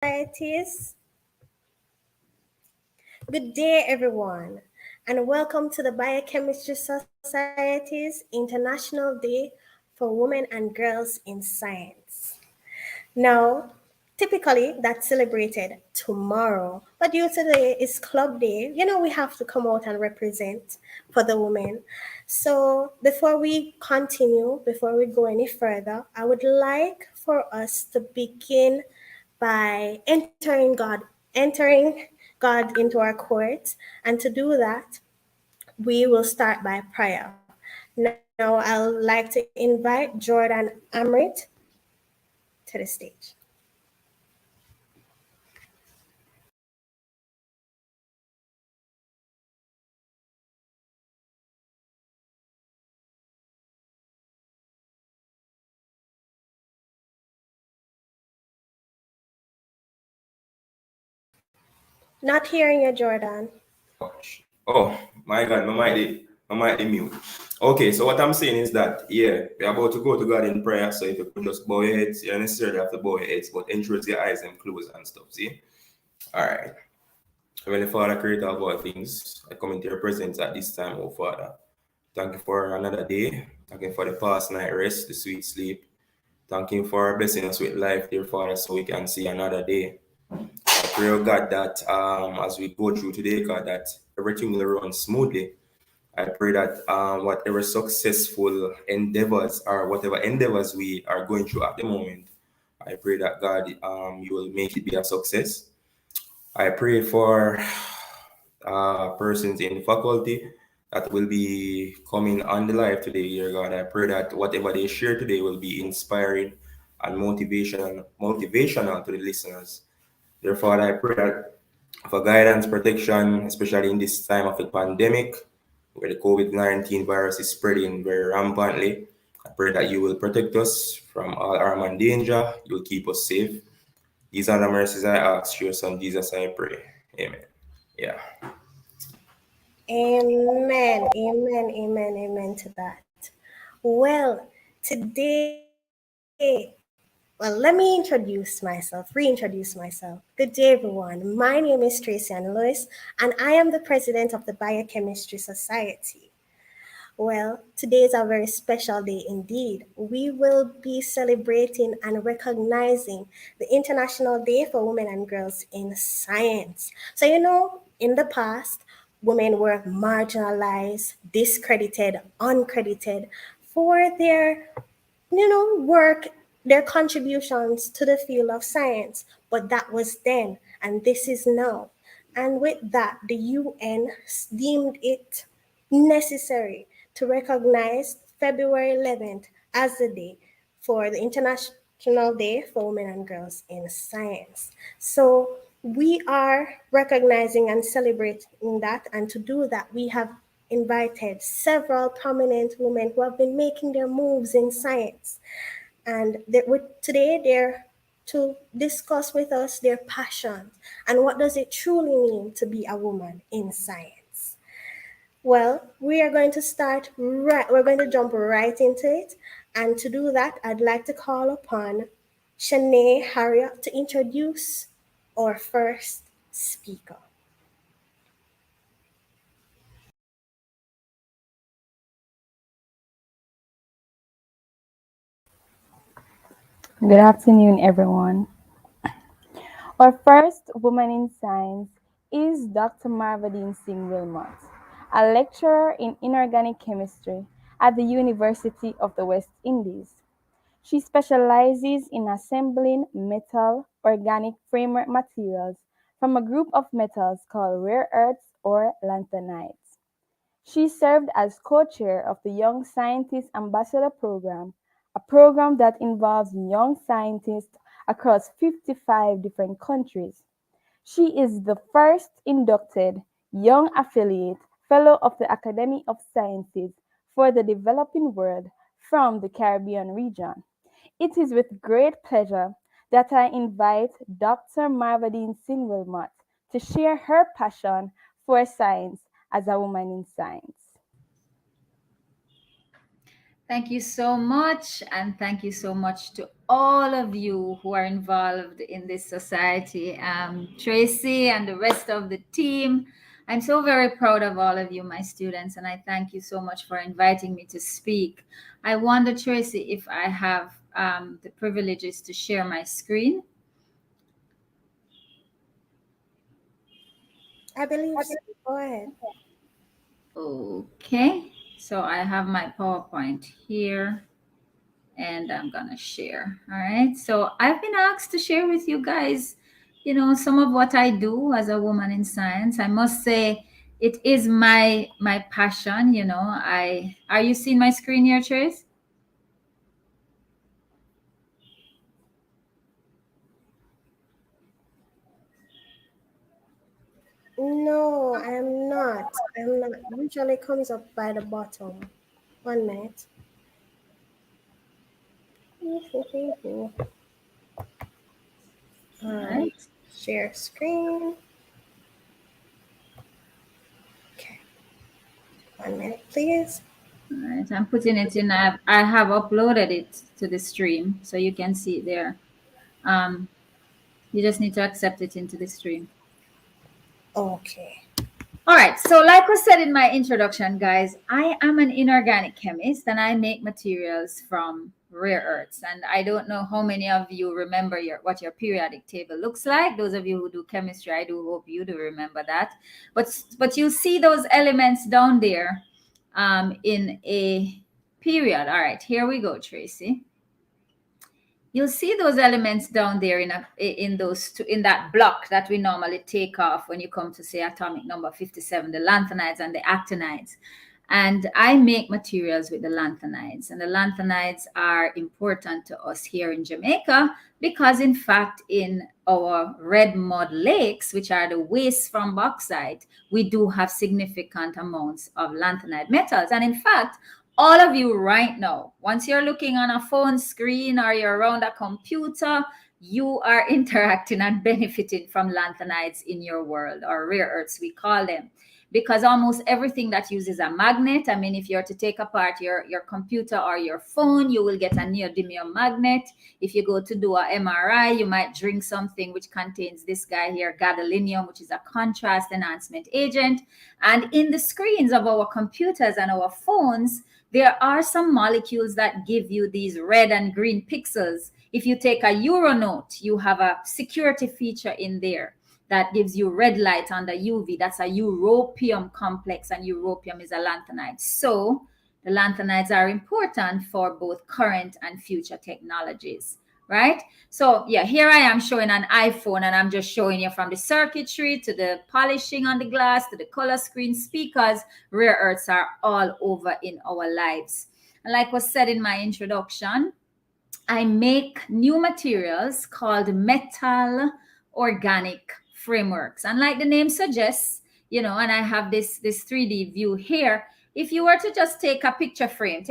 Societies. Good day, everyone, and welcome to the Biochemistry Society's International Day for Women and Girls in Science. Now, typically that's celebrated tomorrow, but due to today is Club Day, we have to come out and represent for the women. So, before we continue, before we go any further, I would like for us to begin by entering God into our court. And to do that, we will start by prayer. Now, I'd like to invite Jordan Amrit to the stage. Not hearing you, Jordan. Oh my God, my mic mute. Okay, so what I'm saying is that we're about to go to God in prayer. So if you could just bow your heads, you don't necessarily have to bow your heads, but ensure your eyes and close and stuff. See? All right. Heavenly Father, creator of all things, I come into your presence at this time, oh Father. Thank you for another day. Thank you for the past night rest, the sweet sleep. Thank you for blessing us with life, dear Father, so we can see another day. I pray, oh God, that as we go through today, God, that everything will run smoothly. I pray that whatever successful endeavors or whatever endeavors we are going through at the moment, I pray that God, you will make it be a success. I pray for persons in the faculty that will be coming on the live today, dear God. I pray that whatever they share today will be inspiring and motivational to the listeners. Therefore, I pray that for guidance, protection, especially in this time of the pandemic, where the COVID-19 virus is spreading very rampantly. I pray that you will protect us from all harm and danger. You will keep us safe. These are the mercies I ask. Through your son Jesus, I pray. Amen. Yeah. Amen, amen, amen, amen to that. Well, today, let me reintroduce myself. Good day, everyone. My name is Tracy and Lois, and I am the president of the Biochemistry Society. Well, today is a very special day indeed. We will be celebrating and recognizing the International Day for Women and Girls in Science. So, in the past, women were marginalized, discredited, uncredited for their work, their contributions to the field of science. But that was then, and this is now. And with that, the UN deemed it necessary to recognize February 11th as the day for the International Day for Women and Girls in Science. So we are recognizing and celebrating that, and to do that, we have invited several prominent women who have been making their moves in science. And today they're to discuss with us their passions and what does it truly mean to be a woman in science. Well, we're going to jump right into it. And to do that, I'd like to call upon Shanae Harriet to introduce our first speaker. Good afternoon, everyone. Our first woman in science is Dr. Marvadine Singh Wilmot, a lecturer in inorganic chemistry at the University of the West Indies. She specializes in assembling metal organic framework materials from a group of metals called rare earths or lanthanides. She served as co-chair of the Young Scientist Ambassador Program, a program that involves young scientists across 55 different countries. She is the first inducted Young Affiliate Fellow of the Academy of Sciences for the Developing World from the Caribbean region. It is with great pleasure that I invite Dr. Marvadine Singh Wilmot to share her passion for science as a woman in science. Thank you so much. And thank you so much to all of you who are involved in this society. Tracy and the rest of the team. I'm so very proud of all of you, my students, and I thank you so much for inviting me to speak. I wonder, Tracy, if I have the privileges to share my screen. I believe so. Go ahead. Okay, so I have my PowerPoint here and I'm gonna share. All right, so I've been asked to share with you guys, some of what I do as a woman in science. I must say it is my passion. I Are you seeing my screen here, Trace? No, I'm not. I'm not. Usually comes up by the bottom. 1 minute. All All right. right. Share screen. Okay. 1 minute, please. All right, I'm putting it in. I have uploaded it to the stream, so you can see it there. Um, you just need to accept it into the stream. Okay. All right, so like I said in my introduction, guys, I am an inorganic chemist and I make materials from rare earths. And I don't know how many of you remember what your periodic table looks like. Those of you who do chemistry, I do hope you do remember that. But you see those elements down there in a period. All right, here we go, Tracy. You'll see those elements down there in that block that we normally take off when you come to say atomic number 57, the lanthanides and the actinides. And I make materials with the lanthanides. And the lanthanides are important to us here in Jamaica because, in fact, in our red mud lakes, which are the waste from bauxite, we do have significant amounts of lanthanide metals. And in fact, all of you right now, once you're looking on a phone screen or you're around a computer, you are interacting and benefiting from lanthanides in your world, or rare earths, we call them. Because almost everything that uses a magnet, I mean, if you're to take apart your computer or your phone, you will get a neodymium magnet. If you go to do a MRI, you might drink something which contains this guy here, gadolinium, which is a contrast enhancement agent. And in the screens of our computers and our phones, there are some molecules that give you these red and green pixels. If you take a Euronote, you have a security feature in there that gives you red light under UV. That's a europium complex, and europium is a lanthanide. So the lanthanides are important for both current and future technologies, right? So yeah, here I am showing an iPhone, and I'm just showing you from the circuitry to the polishing on the glass to the color screen speakers. Rare earths are all over in our lives. And like was said in my introduction, I make new materials called metal organic frameworks. And like the name suggests, and I have this 3D view here. If you were to just take a picture frame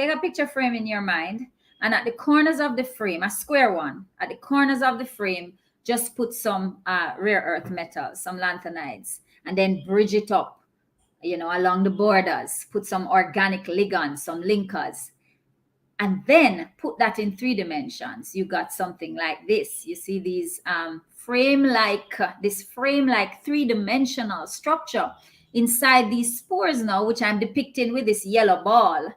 in your mind, and at the corners of the frame, a square one, at the corners of the frame, just put some rare earth metals, some lanthanides, and then bridge it up, along the borders, put some organic ligands, some linkers, and then put that in 3 dimensions. You got something like this. You see these frame-like 3-dimensional structure inside these spores now, which I'm depicting with this yellow ball.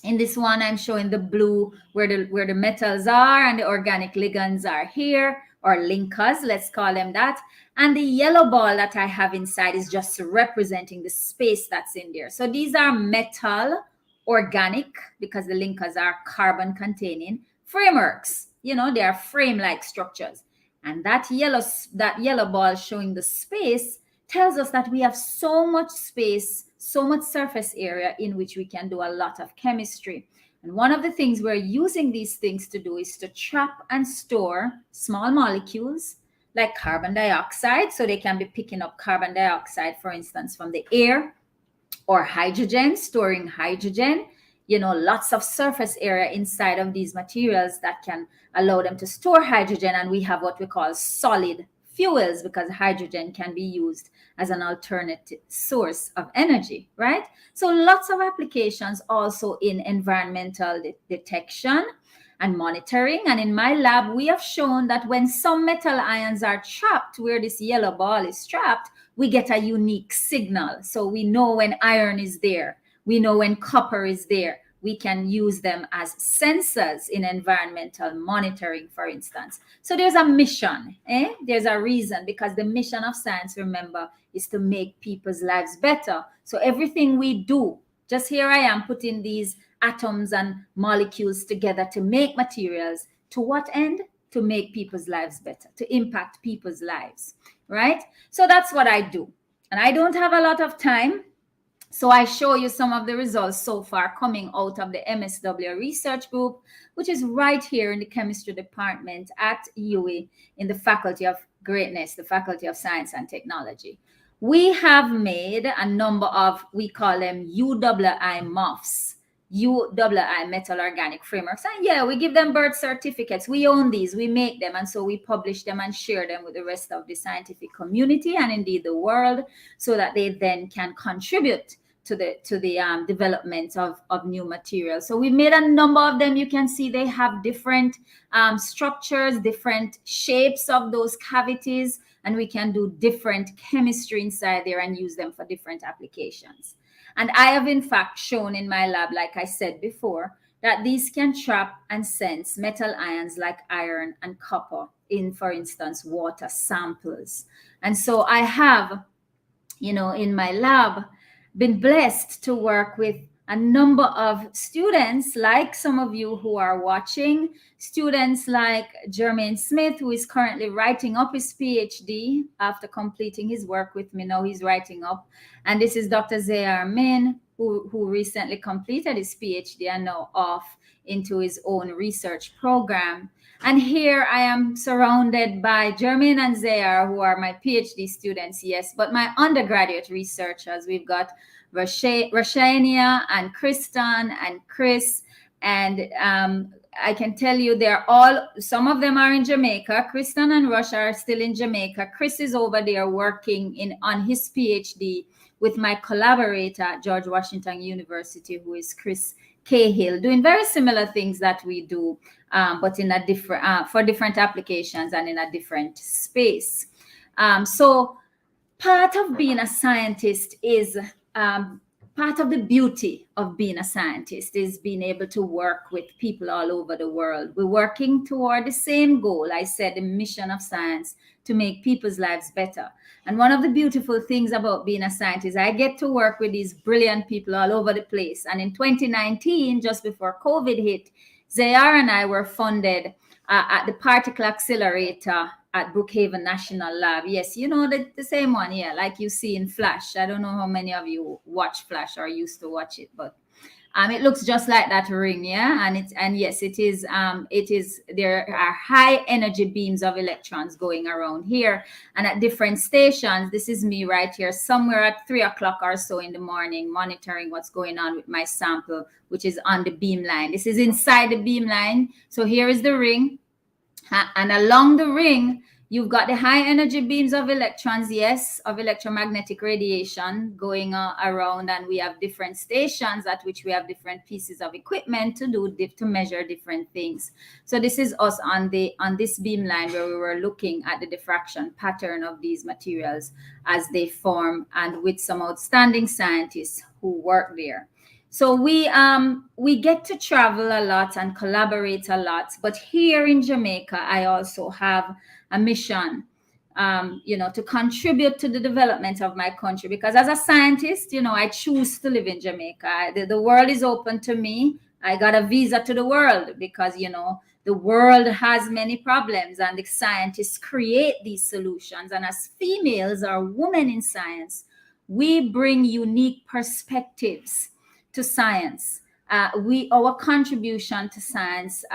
In this one, I'm showing the blue where the metals are, and the organic ligands are here, or linkers, let's call them that. And the yellow ball that I have inside is just representing the space that's in there. So these are metal organic, because the linkers are carbon containing frameworks. They are frame-like structures. And that yellow ball showing the space tells us that we have so much space, so much surface area in which we can do a lot of chemistry. And one of the things we're using these things to do is to trap and store small molecules like carbon dioxide, so they can be picking up carbon dioxide, for instance, from the air, or hydrogen, storing hydrogen. Lots of surface area inside of these materials that can allow them to store hydrogen, and we have what we call solid fuels, because hydrogen can be used as an alternative source of energy, right? So lots of applications also in environmental detection and monitoring. And in my lab, we have shown that when some metal ions are trapped where this yellow ball is trapped, we get a unique signal. So we know when iron is there, we know when copper is there. We can use them as sensors in environmental monitoring, for instance. So there's a mission, there's a reason, because the mission of science, remember, is to make people's lives better. So everything we do, just here I am putting these atoms and molecules together to make materials. To what end? To make people's lives better, to impact people's lives, right? So that's what I do. And I don't have a lot of time, so I show you some of the results so far coming out of the MSW research group, which is right here in the chemistry department at UWI in the Faculty of Greatness, the Faculty of Science and Technology. We have made a number of, we call them UII MOFs, UII metal organic frameworks. And yeah, we give them birth certificates. We own these, we make them. And so we publish them and share them with the rest of the scientific community and indeed the world, so that they then can contribute to the development of new materials. So we made a number of them. You can see they have different structures, different shapes of those cavities, and we can do different chemistry inside there and use them for different applications. And I have in fact shown in my lab, like I said before, that these can trap and sense metal ions like iron and copper in, for instance, water samples. And so I have, in my lab, been blessed to work with a number of students, like some of you who are watching, students like Jermaine Smith, who is currently writing up his PhD after completing his work with me. Now he's writing up. And this is Dr. Zayar Min, who recently completed his PhD and now off into his own research program. And here I am surrounded by Jermaine and Zayar, who are my PhD students, yes, but my undergraduate researchers. We've got Rashania and Kristen and Chris, and I can tell you some of them are in Jamaica. Kristen and Rush are still in Jamaica. Chris is over there working on his PhD with my collaborator at George Washington University, who is Chris Cahill, doing very similar things that we do, but in a different for different applications and in a different space. So part of being a scientist is part of the beauty of being a scientist is being able to work with people all over the world. We're working toward the same goal. I said the mission of science, to make people's lives better. And one of the beautiful things about being a scientist, I get to work with these brilliant people all over the place. And in 2019, just before COVID hit, Zayar and I were funded at the Particle Accelerator at Brookhaven National Lab. Yes, the same one, yeah, like you see in Flash. I don't know how many of you watch Flash or used to watch it, but it looks just like that ring, yeah. And yes, it is. There are high energy beams of electrons going around here, and at different stations. This is me right here, somewhere at 3 o'clock or so in the morning, monitoring what's going on with my sample, which is on the beam line. This is inside the beam line. So here is the ring, and along the ring, you've got the high energy beams of electrons, yes, of electromagnetic radiation going around, and we have different stations at which we have different pieces of equipment to measure different things. So this is us on this beam line where we were looking at the diffraction pattern of these materials as they form, and with some outstanding scientists who work there. So we get to travel a lot and collaborate a lot. But here in Jamaica, I also have a mission, to contribute to the development of my country. Because as a scientist, I choose to live in Jamaica. The world is open to me. I got a visa to the world because, the world has many problems and the scientists create these solutions. And as females or women in science, we bring unique perspectives to science. Our contribution to science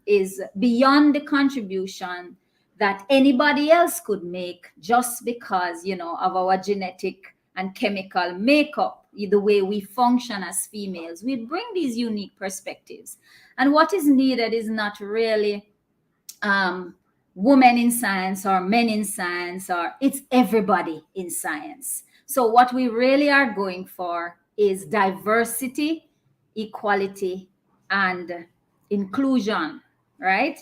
is beyond the contribution that anybody else could make just because, of our genetic and chemical makeup, the way we function as females. We bring these unique perspectives. And what is needed is not really women in science or men in science, or it's everybody in science. So what we really are going for is diversity, equality, and inclusion, right?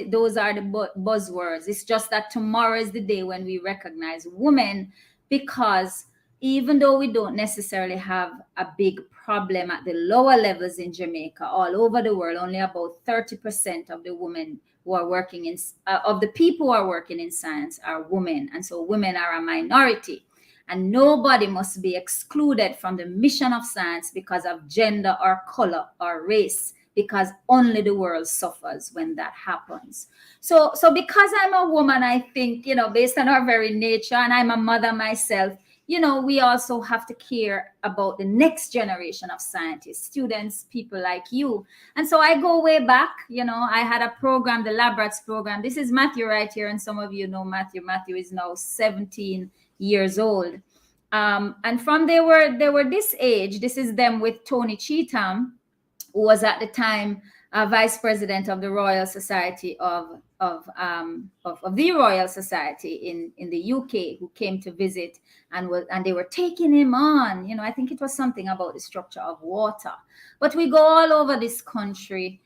Those are the buzzwords. It's just that tomorrow is the day when we recognize women, because even though we don't necessarily have a big problem at the lower levels in Jamaica, all over the world, only about 30% of the women who are working in of the people who are working in science are women, and so women are a minority, and nobody must be excluded from the mission of science because of gender or color or race, because only the world suffers when that happens. So because I'm a woman, I think, based on our very nature, and I'm a mother myself, we also have to care about the next generation of scientists, students, people like you. And so I go way back. I had a program, the Lab Rats program. This is Matthew right here, and some of you know Matthew. Matthew is now 17 years old. And from they were this age. This is them with Tony Cheetham, who was at the time vice president of the Royal Society of the Royal Society in the UK, who came to visit, and they were taking him on. I think it was something about the structure of water. But we go all over this country,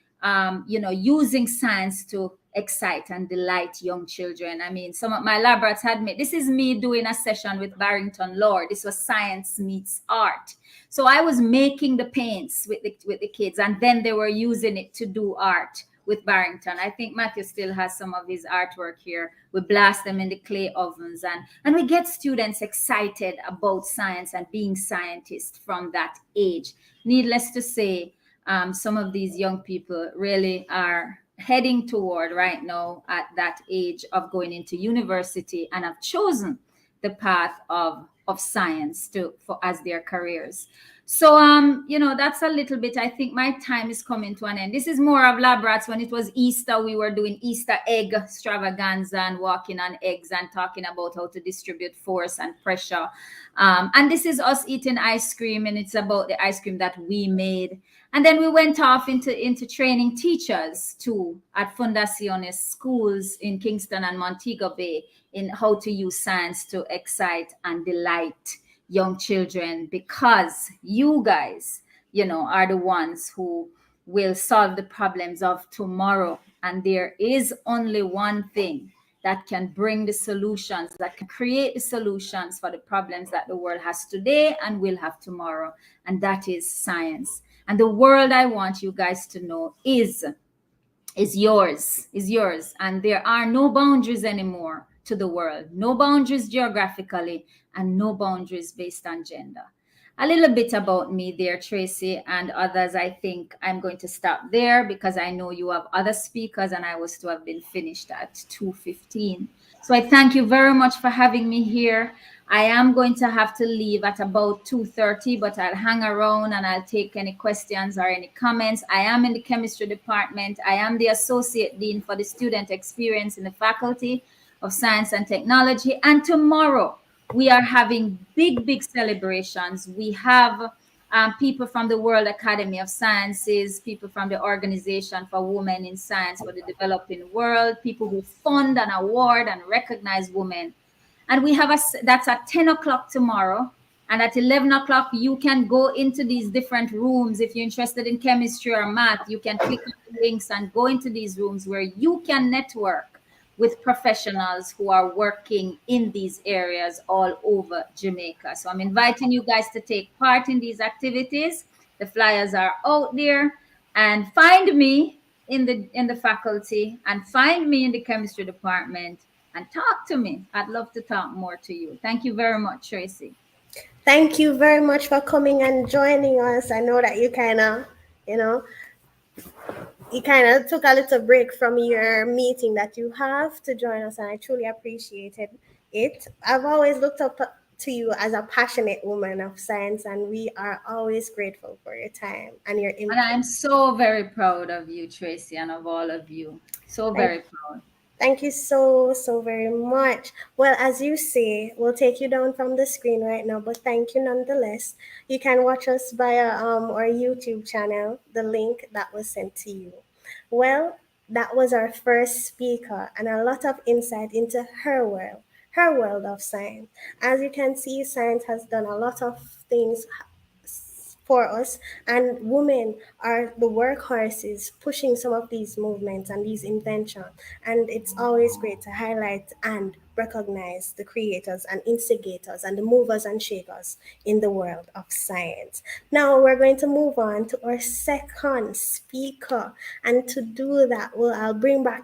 using science to excite and delight young children. I mean, some of my lab rats had me. This is me doing a session with Barrington Lord. This was Science Meets Art. So I was making the paints with the kids, and then they were using it to do art with Barrington. I think Matthew still has some of his artwork here. We blast them in the clay ovens, and we get students excited about science and being scientists from that age. Needless to say, some of these young people really are heading toward right now at that age of going into university and have chosen the path of science as their careers. So that's a little bit. I think my time is coming to an end. This is more of Lab Rats. When it was Easter, we were doing Easter egg extravaganza and walking on eggs and talking about how to distribute force and pressure. And this is us eating ice cream, and it's about the ice cream that we made. And then we went off into training teachers too at Fundaciones schools in Kingston and Montego Bay in how to use science to excite and delight young children, because you guys, are the ones who will solve the problems of tomorrow. And there is only one thing that can bring the solutions, that can create the solutions for the problems that the world has today and will have tomorrow, and that is science. And the world, I want you guys to know, is yours, and there are no boundaries anymore to the world, no boundaries geographically, and no boundaries based on gender. A little bit about me there, Tracy, and others. I think I'm going to stop there because I know you have other speakers, and I was to have been finished at 2:15. So I thank you very much for having me here. I am going to have to leave at about 2:30, but I'll hang around and I'll take any questions or any comments. I am in the chemistry department. I am the associate dean for the student experience in the Faculty of Science and Technology. And tomorrow we are having big celebrations. We have people from the World Academy of Sciences, people from the Organization for Women in Science for the Developing World, people who fund and award and recognize women. And we have that's at 10 o'clock tomorrow. And at 11 o'clock, you can go into these different rooms. If you're interested in chemistry or math, you can click on the links and go into these rooms where you can network with professionals who are working in these areas all over Jamaica. So I'm inviting you guys to take part in these activities. The flyers are out there. And find me in the faculty, and find me in the chemistry department, and talk to me. I'd love to talk more to you. Thank you very much, Tracy. Thank you very much for coming and joining us. I know that you kind of took a little break from your meeting that you have to join us, and I truly appreciated it. I've always looked up to you as a passionate woman of science, and we are always grateful for your time and your input. And I'm so very proud of you, Tracy, and of all of you. So very proud. Thank you so very much. Well, as you say, we'll take you down from the screen right now, but thank you nonetheless. You can watch us via our YouTube channel, the link that was sent to you. Well, That was our first speaker, and a lot of insight into her world of science. As you can see, science has done a lot of things for us, and women are the workhorses pushing some of these movements and these inventions. And it's always great to highlight and recognize the creators and instigators and the movers and shakers in the world of science. Now we're going to move on to our second speaker, and to do that, I'll bring back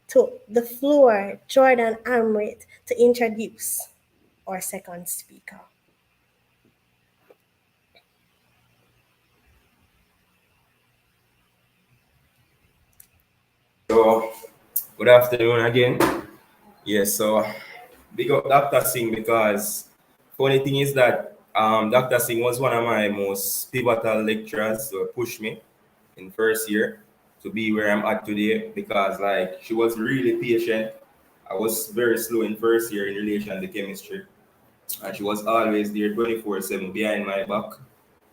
to the floor Jordan Amrit to introduce our second speaker. So, good afternoon again. Yes, so big up Dr. Singh, because funny thing is that Dr. Singh was one of my most pivotal lecturers to push me in first year to be where I'm at today, because like she was really patient. I was very slow in first year in relation to chemistry, and she was always there 24/7 behind my back,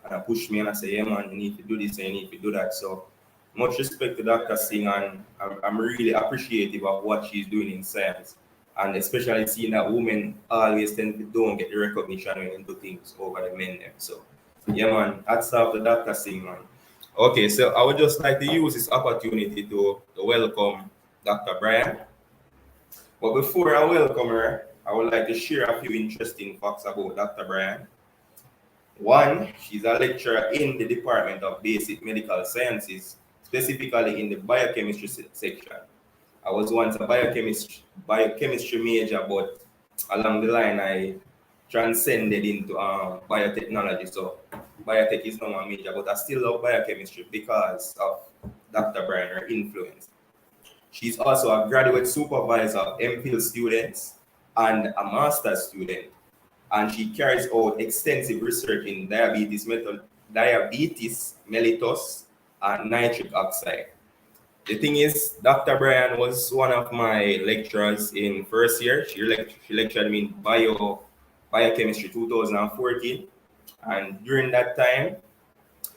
and I pushed me and I say, yeah man, you need to do this and you need to do that. So much respect to Dr. Singh, and I'm really appreciative of what she's doing in science, and especially seeing that women always tend to don't get the recognition when they do things over the men them. So yeah man, hats off to Dr. Singh, man. Okay, so I would just like to use this opportunity to welcome Dr. Brandt. But before I welcome her, I would like to share a few interesting facts about Dr. Brandt. One, she's a lecturer in the Department of Basic Medical Sciences, specifically in the biochemistry section. I was once a biochemistry major, but along the line I transcended into biotechnology. So biotech is not my major, but I still love biochemistry because of Dr. Brandt, her influence. She's also a graduate supervisor of MPhil students and a master's student, and she carries out extensive research in diabetes mellitus, and nitric oxide. The thing is, Dr. Brian was one of my lecturers in first year. She lectured me in biochemistry 2014, and during that time,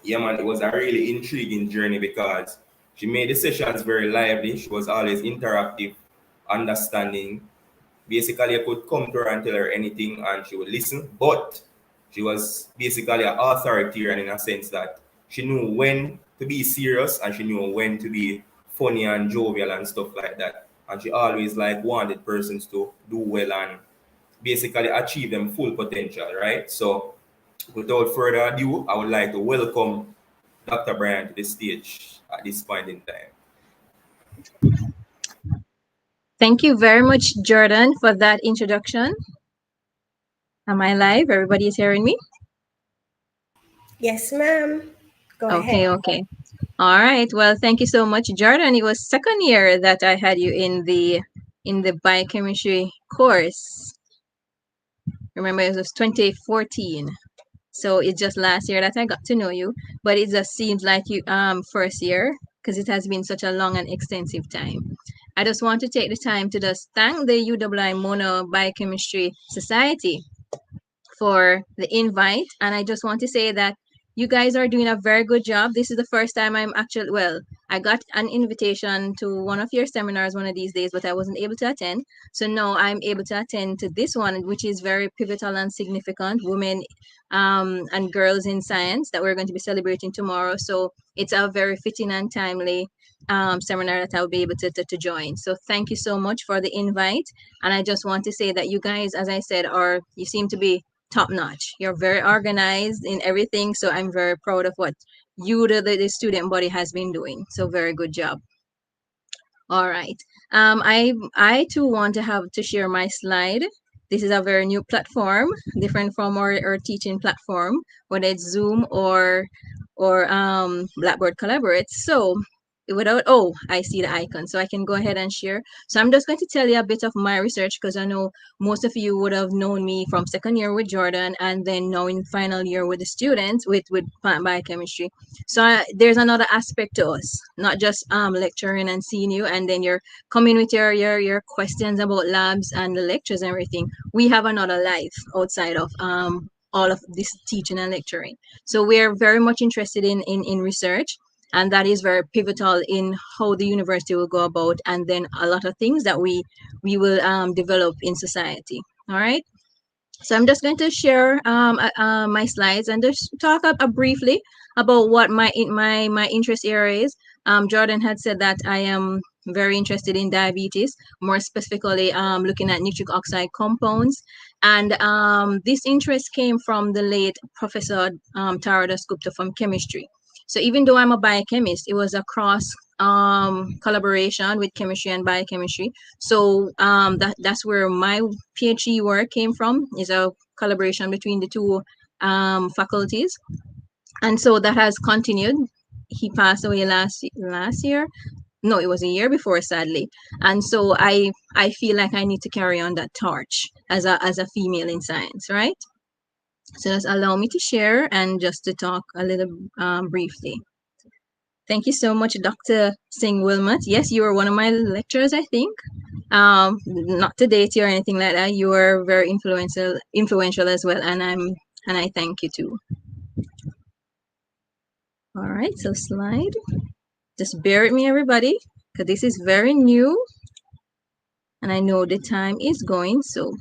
yeah man, it was a really intriguing journey because she made the sessions very lively. She was always interactive, understanding. Basically, I could come to her and tell her anything and she would listen, but she was basically an authoritarian in a sense that she knew when to be serious and she knew when to be funny and jovial and stuff like that. And she always like wanted persons to do well and basically achieve them full potential, right? So without further ado, I would like to welcome Dr. Brandt to the stage at this point in time. Thank you very much, Jordan, for that introduction. Am I live? Everybody is hearing me? Yes, ma'am. Go Okay, ahead. okay. All right. Well, thank you so much, Jordan. It was second year that I had you in the biochemistry course. Remember, it was 2014. So it's just last year that I got to know you, but it just seems like you first year because it has been such a long and extensive time. I just want to take the time to just thank the UWI Mono Biochemistry Society for the invite. And I just want to say that you guys are doing a very good job. This is the first time I'm actually, well, I got an invitation to one of your seminars one of these days, but I wasn't able to attend. So now I'm able to attend to this one, which is very pivotal and significant, women and girls in science, that we're going to be celebrating tomorrow. So it's a very fitting and timely seminar that I'll be able to join. So thank you so much for the invite. And I just want to say that you guys, as I said, you seem to be top notch. You're very organized in everything. So I'm very proud of what the student body has been doing. So very good job. All right. I too want to have to share my slide. This is a very new platform, different from our teaching platform, whether it's Zoom or Blackboard Collaborate. So I see the icon, so I can go ahead and share. So I'm just going to tell you a bit of my research because I know most of you would have known me from second year with Jordan and then now in final year with the students with plant biochemistry. So there's another aspect to us, not just lecturing and seeing you and then you're coming with your questions about labs and the lectures and everything. We have another life outside of all of this teaching and lecturing. So we're very much interested in research. and that is very pivotal in how the university will go about, and then a lot of things that we will develop in society. All right. So I'm just going to share my slides and just talk briefly about what my interest area is. Jordan had said that I am very interested in diabetes, more specifically looking at nitric oxide compounds. And this interest came from the late Professor Tara Dasgupta from chemistry. So even though I'm a biochemist, it was a cross collaboration with chemistry and biochemistry. So that's where my PhD work came from, is a collaboration between the two faculties, and so that has continued. He passed away last year. No, it was a year before, sadly. And so I feel like I need to carry on that torch as a female in science, right? So just allow me to share and just to talk a little briefly. Thank you so much, Dr. Singh Wilmot. Yes, you were one of my lecturers, I think. Not to date you or anything like that. You were very influential as well, and I thank you too. All right, so slide. Just bear with me, everybody, because this is very new, and I know the time is going. So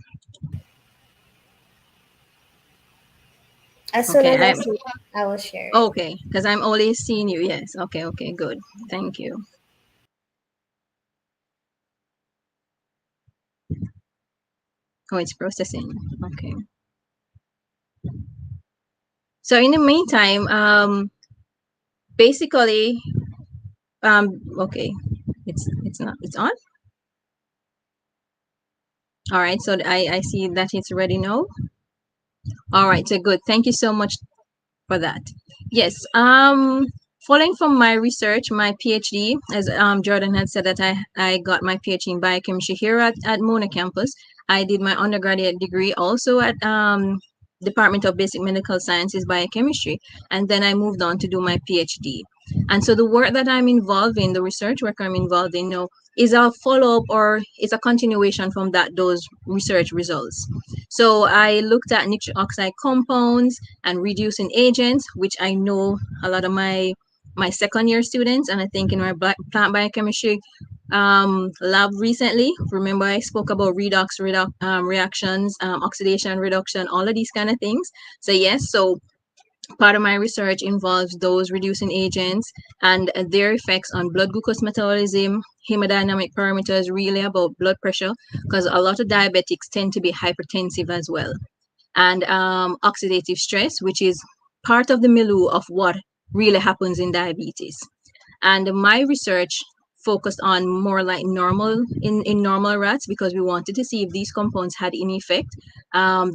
As soon okay, as I see, I will share it. okay, because I'm only seeing you. Yes. Okay. Okay. Good. Thank you. Oh, it's processing. Okay. So in the meantime, basically, okay, it's not, it's on. All right, so I see that it's ready now. All right, so good. Thank you so much for that. Yes, following from my research, my PhD, as Jordan had said, that I got my PhD in biochemistry here at Mona campus. I did my undergraduate degree also at Department of Basic Medical Sciences Biochemistry, and then I moved on to do my PhD. And so the work that I'm involved in, the research work I'm involved in now, is a follow-up, or it's a continuation from those research results. So I looked at nitric oxide compounds and reducing agents, which I know a lot of my second year students, and I think in my plant biochemistry lab recently, remember I spoke about redox reactions, oxidation reduction, all of these kind of things. So yes, so part of my research involves those reducing agents and their effects on blood glucose metabolism, hemodynamic parameters, really about blood pressure, because a lot of diabetics tend to be hypertensive as well, and oxidative stress, which is part of the milieu of what really happens in diabetes. And my research focused on more like normal in normal rats, because we wanted to see if these compounds had any effect.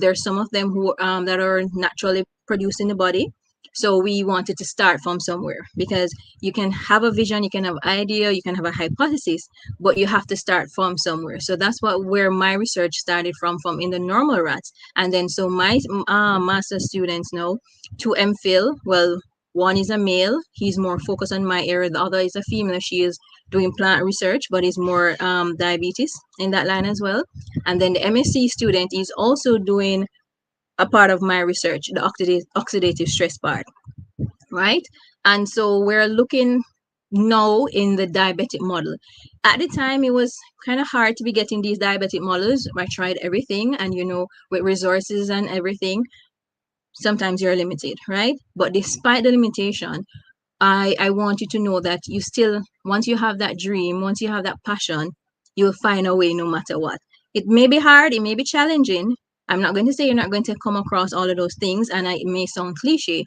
There's some of them who that are naturally produced in the body, so we wanted to start from somewhere, because you can have a vision, you can have an idea, you can have a hypothesis, but you have to start from somewhere. So that's where my research started from in the normal rats. And then so my master students know, to MPhil, well, one is a male, he's more focused on my area. The other is a female, she is doing plant research, but is more diabetes in that line as well. And then the MSc student is also doing a part of my research, the oxidative stress part, right? And so we're looking now in the diabetic model. At the time, it was kind of hard to be getting these diabetic models. I tried everything, and with resources and everything, sometimes you're limited, right? But despite the limitation, I want you to know that you still, once you have that dream, once you have that passion, you'll find a way no matter what. It may be hard, it may be challenging. I'm not going to say you're not going to come across all of those things, and it may sound cliche,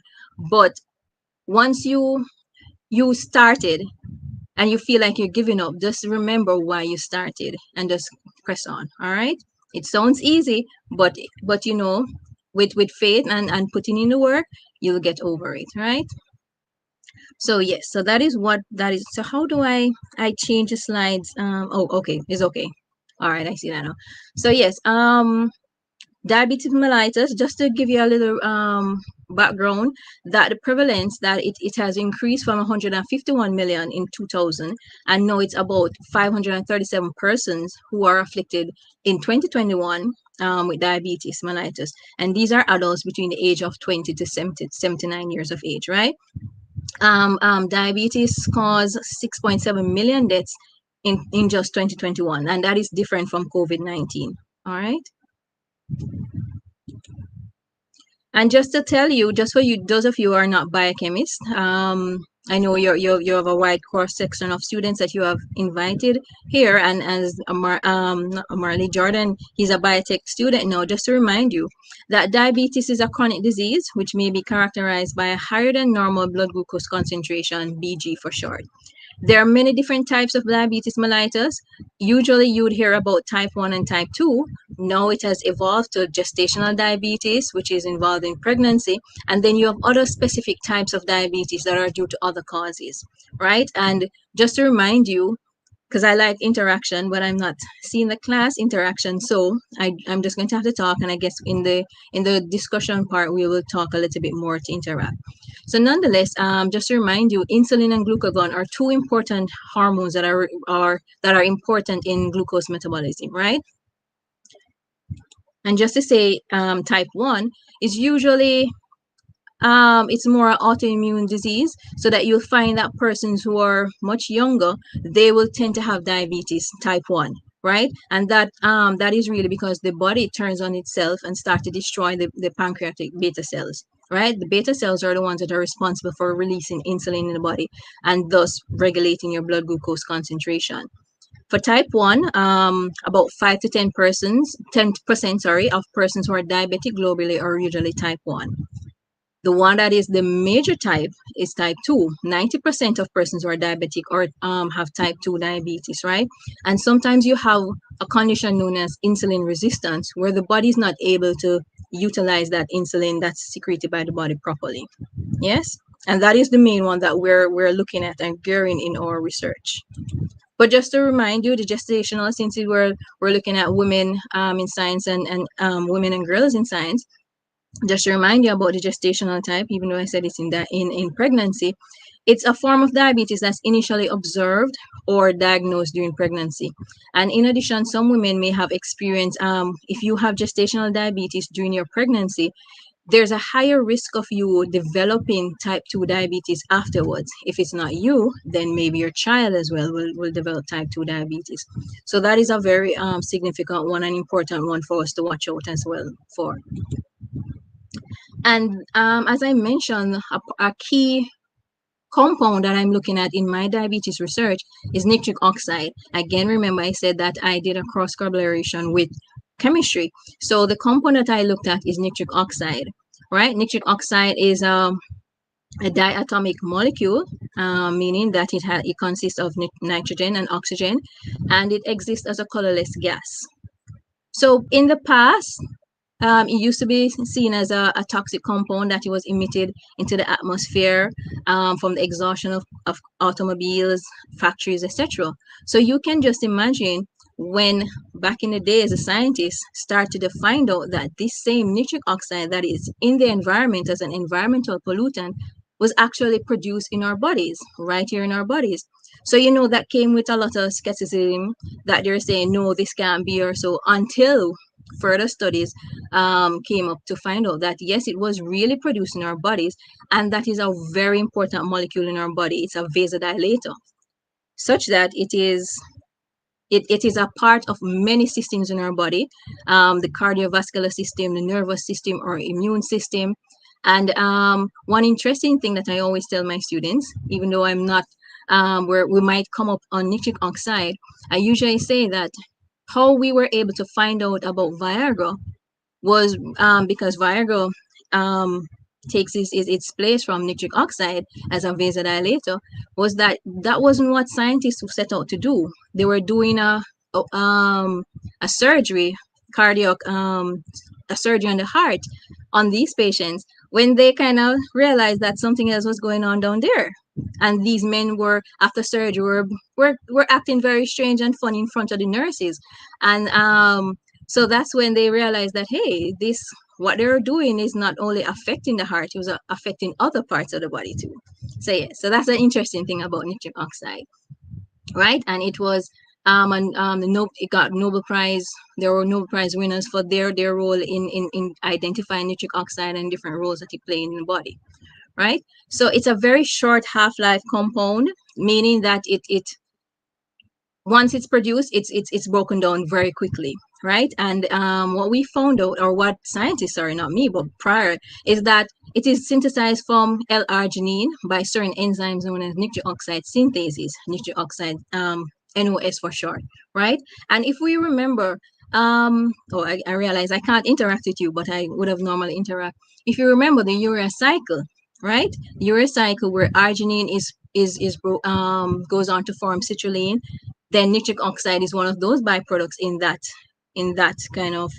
but once you started and you feel like you're giving up, just remember why you started and just press on. All right. It sounds easy, but with faith and putting in the work, you'll get over it, right? So yes, so that is what that is. So how do I change the slides? Oh, okay, it's okay. All right, I see that now. So yes, diabetes mellitus, just to give you a little background, that the prevalence that it has increased from 151 million in 2000, and now it's about 537 persons who are afflicted in 2021 with diabetes mellitus, and these are adults between the age of 20 to 79 years of age, right? diabetes caused 6.7 million deaths in just 2021, and that is different from COVID-19. All right. And just to tell you, just for you, those of you who are not biochemists, I know you have a wide cross section of students that you have invited here, and as Marley Jordan, he's a biotech student now. Just to remind you that diabetes is a chronic disease which may be characterized by a higher than normal blood glucose concentration, BG for short. There are many different types of diabetes mellitus. Usually you would hear about type 1 and type 2. Now it has evolved to gestational diabetes, which is involved in pregnancy. And then you have other specific types of diabetes that are due to other causes, right? And just to remind you, because I like interaction, but I'm not seeing the class interaction. So I'm just going to have to talk, and I guess in the discussion part, we will talk a little bit more to interact. So nonetheless, just to remind you, insulin and glucagon are two important hormones that are important in glucose metabolism, right? And just to say, type 1 is usually it's more an autoimmune disease, so that you'll find that persons who are much younger, they will tend to have diabetes type 1, right? And that is really because the body turns on itself and start to destroy the pancreatic beta cells, right? The beta cells are the ones that are responsible for releasing insulin in the body and thus regulating your blood glucose concentration. For type 1, about 5 to 10%, sorry, of persons who are diabetic globally are usually type 1. The one that is the major type is type 2. 90% of persons who are diabetic or have type 2 diabetes, right? And sometimes you have a condition known as insulin resistance, where the body is not able to utilize that insulin that's secreted by the body properly. Yes? And that is the main one that we're looking at and gearing in our research. But just to remind you, the gestational, since we're looking at women in science and women and girls in science, just to remind you about the gestational type, even though I said it's in pregnancy, it's a form of diabetes that's initially observed or diagnosed during pregnancy. And in addition, some women may have experienced, if you have gestational diabetes during your pregnancy, there's a higher risk of you developing type 2 diabetes afterwards. If it's not you, then maybe your child as well will develop type 2 diabetes. So that is a very significant one and important one for us to watch out as well for. And as I mentioned, a key compound that I'm looking at in my diabetes research is nitric oxide. Again, remember I said that I did a cross collaboration with chemistry. So the compound that I looked at is nitric oxide, right? Nitric oxide is a diatomic molecule, meaning that it consists of nitrogen and oxygen, and it exists as a colorless gas. So in the past, it used to be seen as a toxic compound that it was emitted into the atmosphere from the exhaustion of automobiles, factories, etc. So you can just imagine when back in the days the scientists started to find out that this same nitric oxide that is in the environment as an environmental pollutant was actually produced in our bodies, right here in our bodies. So that came with a lot of skepticism, that they're saying no, this can't be, or so, until further studies came up to find out that yes, it was really produced in our bodies, and that is a very important molecule in our body. It's a vasodilator, such that it is a part of many systems in our body, the cardiovascular system, the nervous system, or immune system. And one interesting thing that I always tell my students, even though I'm not where we might come up on nitric oxide, I usually say that how we were able to find out about Viagra was because Viagra takes its place from nitric oxide as a vasodilator, was that wasn't what scientists set out to do. They were doing a surgery, cardiac a surgery on the heart on these patients, when they kind of realized that something else was going on down there. And these men were, after surgery, were acting very strange and funny in front of the nurses. And so that's when they realized that, hey, what they're doing is not only affecting the heart, it was affecting other parts of the body too. So yeah, so that's an interesting thing about nitric oxide, right? And it was it got Nobel Prize. There were Nobel Prize winners for their role in identifying nitric oxide and different roles that it plays in the body, right? So it's a very short half-life compound, meaning that it once it's produced, it's broken down very quickly, right? And what we found out, or what scientists, sorry, not me, but prior, is that it is synthesized from L-arginine by certain enzymes known as nitric oxide synthases, nitric oxide, NOS for short, right? And if we remember, I realize I can't interact with you, but I would have normally interact. If you remember the urea cycle, right? Urea cycle where arginine goes on to form citrulline, then nitric oxide is one of those byproducts in that kind of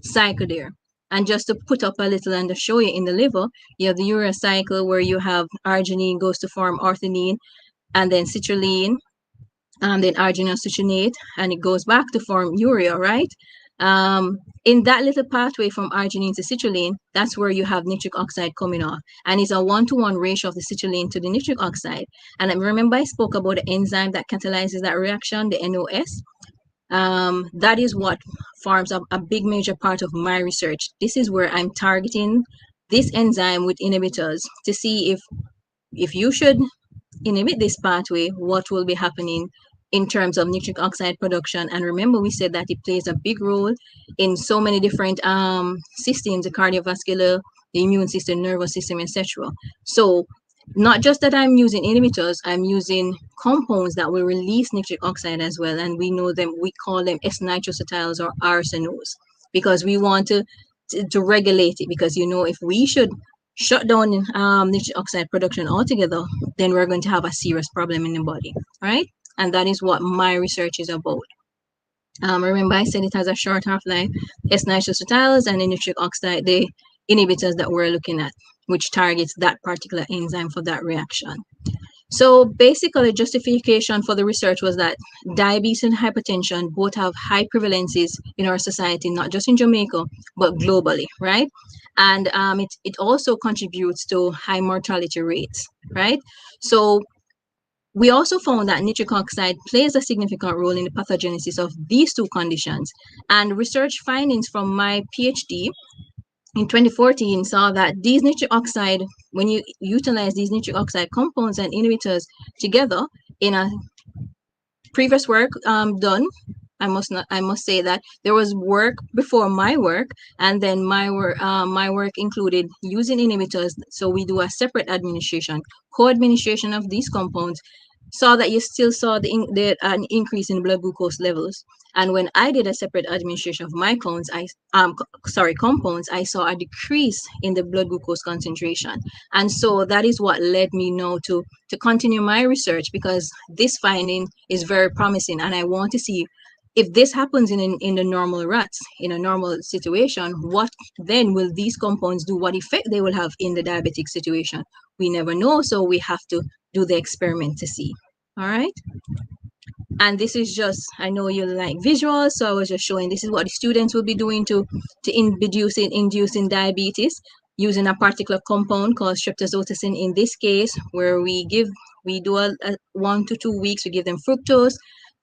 cycle there. And just to put up a little and to show you in the liver, you have the urea cycle where you have arginine goes to form orthodine, and then citrulline, then arginocitronate, and it goes back to form urea, right? In that little pathway from arginine to citrulline, that's where you have nitric oxide coming off. And it's a 1-to-1 ratio of the citrulline to the nitric oxide. And I remember I spoke about the enzyme that catalyzes that reaction, the NOS. That is what forms a big major part of my research. This is where I'm targeting this enzyme with inhibitors to see if you should inhibit this pathway, what will be happening in terms of nitric oxide production. And remember, we said that it plays a big role in so many different systems, the cardiovascular, the immune system, nervous system, etc. So not just that I'm using inhibitors, I'm using compounds that will release nitric oxide as well. And we know them, we call them S-nitrosatiles or RSNOs, because we want to regulate it. Because, if we should shut down nitric oxide production altogether, then we're going to have a serious problem in the body, right? And that is what my research is about. Remember, I said it has a short half-life, S-nitrosatiles and the nitric oxide, the inhibitors that we're looking at, which targets that particular enzyme for that reaction. So basically, justification for the research was that diabetes and hypertension both have high prevalences in our society, not just in Jamaica, but globally, right? And it also contributes to high mortality rates, right? So we also found that nitric oxide plays a significant role in the pathogenesis of these two conditions. And research findings from my PhD in 2014 saw that these nitric oxide, when you utilize these nitric oxide compounds and inhibitors together in a previous work done, I must say that there was work before my work, and then my work included using inhibitors. So we do a separate administration, co-administration of these compounds, saw that you still saw an increase in blood glucose levels. And when I did a separate administration of my compounds, I saw a decrease in the blood glucose concentration. And so that is what led me now to continue my research, because this finding is very promising, and I want to see if this happens in the normal rats, in a normal situation, what then will these compounds do? What effect they will have in the diabetic situation? We never know, so we have to do the experiment to see. All right. And this is just, I know you like visuals, so I was just showing this is what the students will be doing to inducing diabetes using a particular compound called streptozotocin in this case, where we do a 1 to 2 weeks, we give them fructose,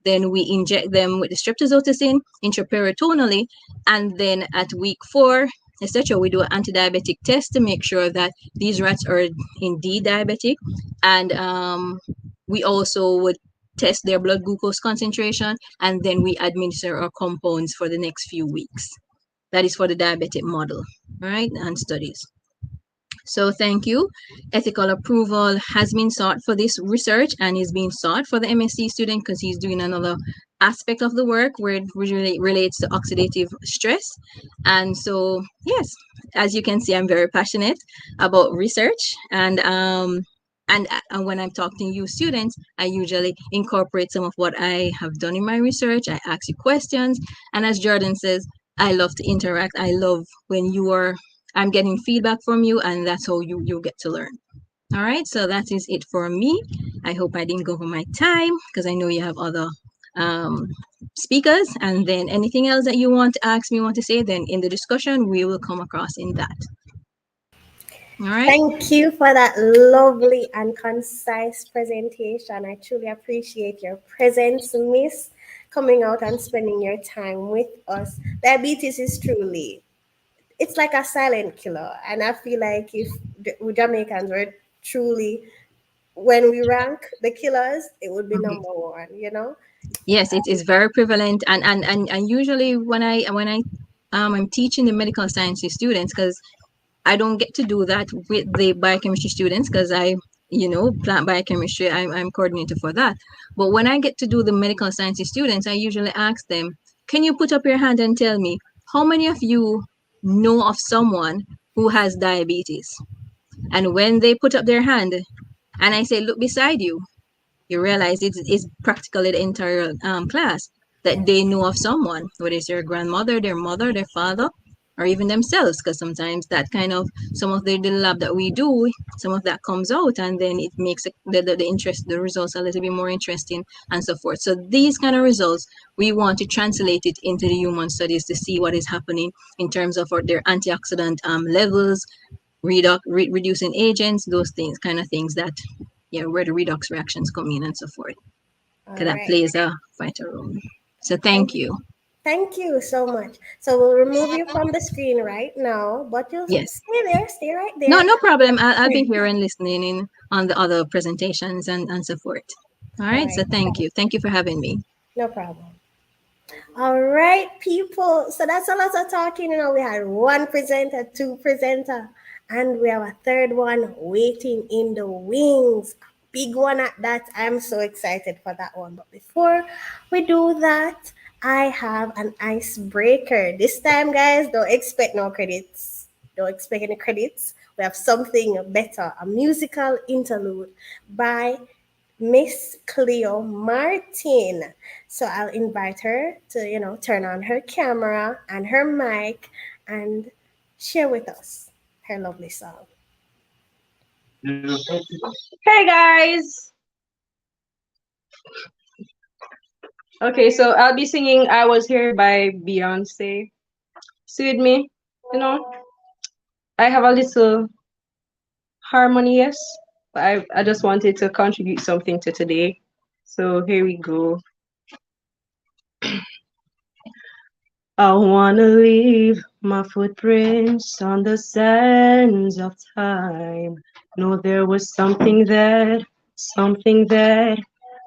then we inject them with the streptozotocin intraperitoneally, and then at week 4, etc., we do an anti-diabetic test to make sure that these rats are indeed diabetic. And we also would test their blood glucose concentration, and then we administer our compounds for the next few weeks. That is for the diabetic model, right, and studies. So thank you. Ethical approval has been sought for this research and is being sought for the MSc student because he's doing another aspect of the work where it relates to oxidative stress. And so, yes, as you can see, I'm very passionate about research, and when I'm talking to you students, I usually incorporate some of what I have done in my research. I ask you questions, and as Jordan says, I love to interact. I love when I'm getting feedback from you, and that's how you get to learn. All right, so that is it for me. I hope I didn't go over my time, because I know you have other speakers, and then anything else that you want to ask me, want to say, then in the discussion, we will come across in that. All right. Thank you for that lovely and concise presentation. I truly appreciate your presence, Miss, coming out and spending your time with us. Diabetes is truly, it's like a silent killer. And I feel like if Jamaicans were truly, when we rank the killers, it would be number one, you know? Yes, it is very prevalent, and usually when I'm teaching the medical sciences students, because I don't get to do that with the biochemistry students, because plant biochemistry, I'm coordinator for that. But when I get to do the medical sciences students, I usually ask them, can you put up your hand and tell me how many of you know of someone who has diabetes? And when they put up their hand and I say, look beside you, you realize it's practically the entire class that they know of someone, whether it's their grandmother, their mother, their father, or even themselves, because sometimes that kind of, some of the lab that we do, some of that comes out, and then it makes the results a little bit more interesting, and so forth. So these kind of results, we want to translate it into the human studies to see what is happening in terms of their antioxidant levels, reducing agents, those things, kind of things that, where the redox reactions come in and so forth. All Because that right. plays a vital role. So Thank thank you. Thank you so much. So we'll remove you from the screen right now, but you'll Yes. stay there, stay right No, there. no problem. I'll be here and listening in on the other presentations and so forth. All All right. So right, thank you. Thank you for having me. no problem. All right, people. So that's a lot of talking. You know, we had one presenter, two presenter, and we have a third one waiting in the wings. Big one at that. I'm so excited for that one. But before we do that, I have an icebreaker. This time, guys, don't expect no credits. Don't expect any credits. We have something better, a musical interlude by Miss Cleo Martin. So I'll invite her to, turn on her camera and her mic and share with us her lovely song. Hey guys! Okay, so I'll be singing I Was Here by Beyonce. See with me? You know, I have a little harmony, yes, but I just wanted to contribute something to today. So here we go. I wanna leave my footprints on the sands of time. No, there was something that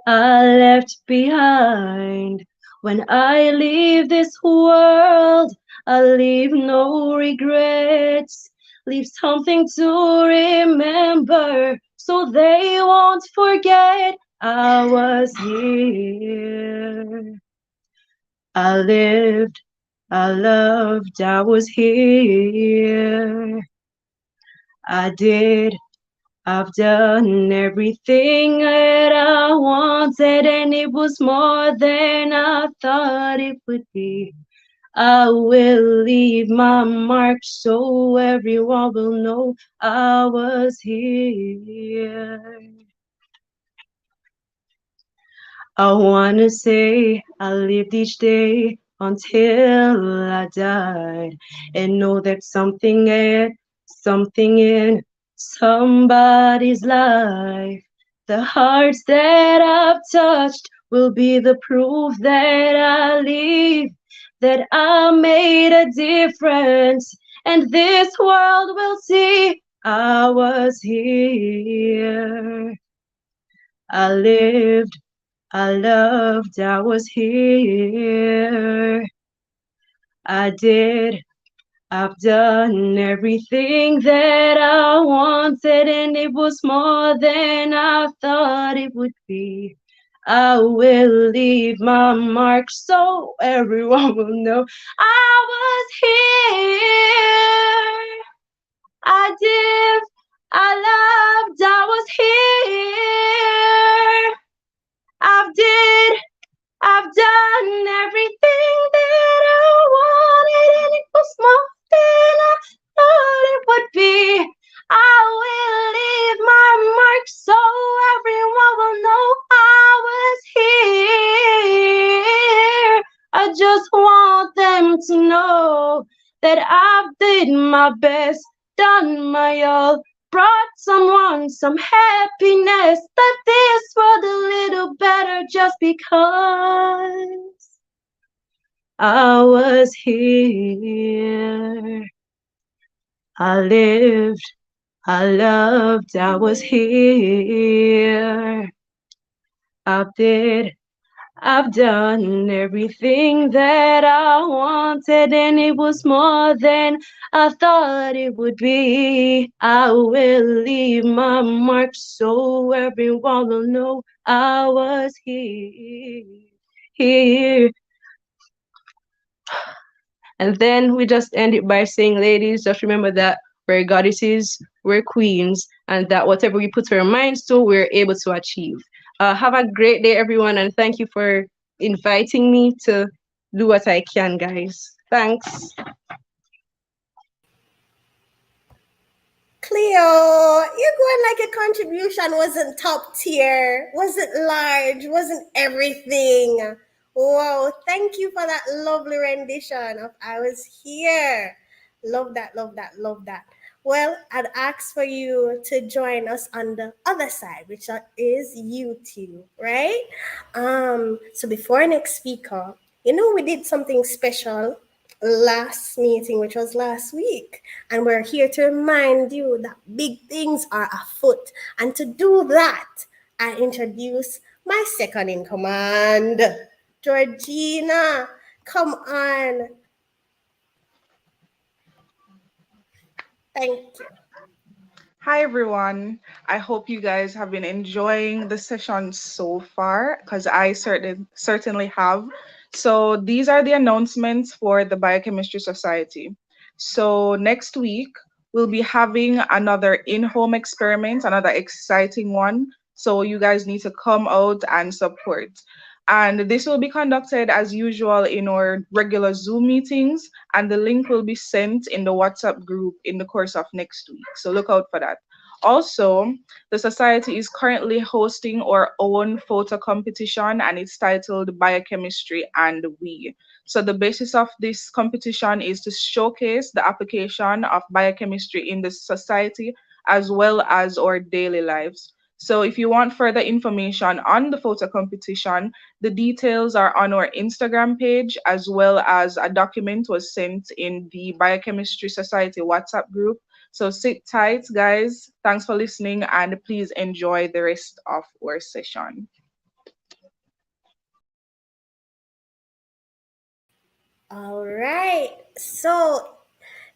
I left behind. When I leave this world, I leave no regrets. Leave something to remember so they won't forget I was here. I lived, I loved, I was here. I did, I've done everything that I wanted, and it was more than I thought it would be. I will leave my mark so everyone will know I was here. I wanna say I lived each day until I died, and know that something in somebody's life. The hearts that I've touched will be the proof that I leave, that I made a difference, and this world will see I was here. I lived, I loved, I was here. I did, I've done everything that I wanted, and it was more than I thought it would be. I will leave my mark so everyone will know I was here. I did, I loved, I was here. I've done everything that I wanted, and it was more than I thought it would be. I will leave my mark so everyone will know I was here. I just want them to know that I've did my best, done my all, brought someone some happiness, left this world a little better just because I was here. I lived, I loved, I was here. I did, I've done everything that I wanted, and it was more than I thought it would be. I will leave my mark so everyone will know I was here. Here. And then we just end it by saying, ladies, just remember that we're goddesses, we're queens, and that whatever we put our minds to, we're able to achieve. Have a great day, everyone, and thank you for inviting me to do what I can, guys. Thanks. Cleo, you're going like your contribution wasn't top tier, wasn't large, wasn't everything. Wow, thank you for that lovely rendition of I Was Here. Love that, love that, love that. Well, I'd ask for you to join us on the other side, which is YouTube, right? So before next speaker, we did something special last meeting, which was last week. And we're here to remind you that big things are afoot. And to do that, I introduce my second in command, Georgina. Come on. Thank you. Hi everyone. I hope you guys have been enjoying the session so far, because I certainly have. So these are the announcements for the Biochemistry Society. So next week we'll be having another in-home experiment, another exciting one. So you guys need to come out and support. And this will be conducted as usual in our regular Zoom meetings, and the link will be sent in the WhatsApp group in the course of next week. So look out for that. Also, the Society is currently hosting our own photo competition, and it's titled Biochemistry and We. So the basis of this competition is to showcase the application of biochemistry in the society as well as our daily lives. So if you want further information on the photo competition, the details are on our Instagram page, as well as a document was sent in the Biochemistry Society WhatsApp group. So sit tight, guys. Thanks for listening, and please enjoy the rest of our session. All right. So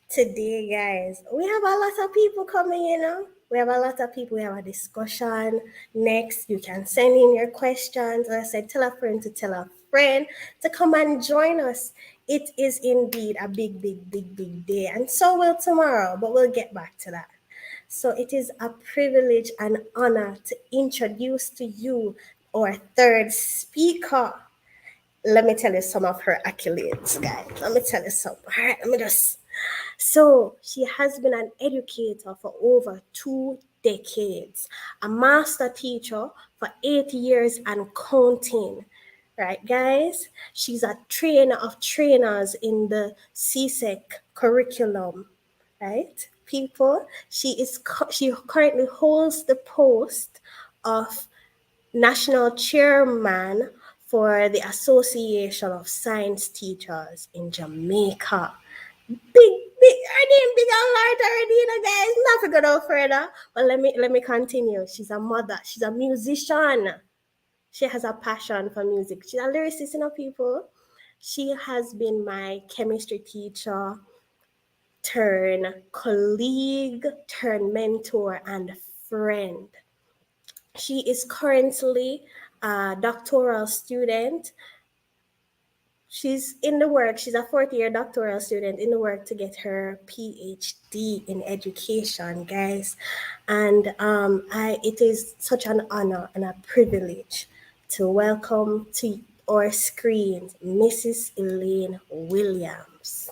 today, guys, we have a lot of people coming. We have a lot of people. We have a discussion. Next, you can send in your questions. As I said, tell a friend to tell a friend to come and join us. It is indeed a big, big, big, big day. And so will tomorrow, but we'll get back to that. So it is a privilege and honor to introduce to you our third speaker. Let me tell you some of her accolades, guys. Let me tell you some. All right, So she has been an educator for over 2 decades, a master teacher for 8 years and counting. Right, guys? She's a trainer of trainers in the CSEC curriculum. Right, people? She currently holds the post of national chairman for the Association of Science Teachers in Jamaica. Big, her name big and large already, guys. Not to go no further, but let me continue. She's a mother. She's a musician. She has a passion for music. She's a lyricist, people. She has been my chemistry teacher, turn colleague, turn mentor, and friend. She is currently a doctoral student. She's in the work. She's a fourth-year doctoral student in the work to get her PhD in education, guys. And it is such an honor and a privilege to welcome to our screens Mrs. Elaine Williams.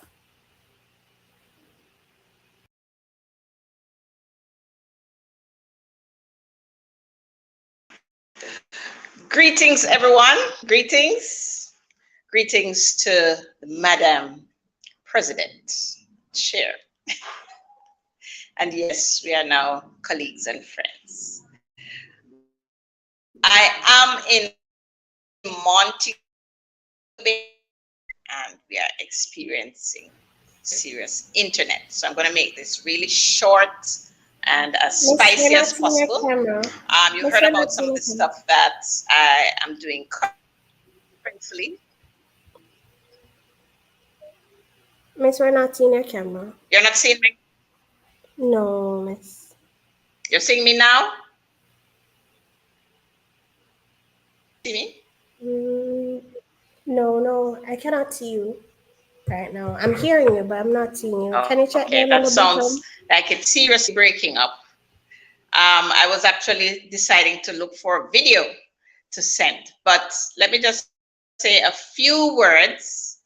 Greetings, everyone. Greetings. Greetings to Madam President, Chair. And yes, we are now colleagues and friends. I am in Montego Bay, and we are experiencing serious internet. So I'm going to make this really short and as Miss, we're spicy not as seeing your possible. camera. You Miss, heard we're about not some seeing of your the camera. stuff that I am doing currently. Miss, we're not seeing your camera. You're not seeing me? No, Miss. You're seeing me now? See me? No, I cannot see you right now. I'm hearing you, but I'm not seeing you. Can you check Okay, down on that the sounds bottom? like it's seriously breaking up. I was actually deciding to look for a video to send, but let me just say a few words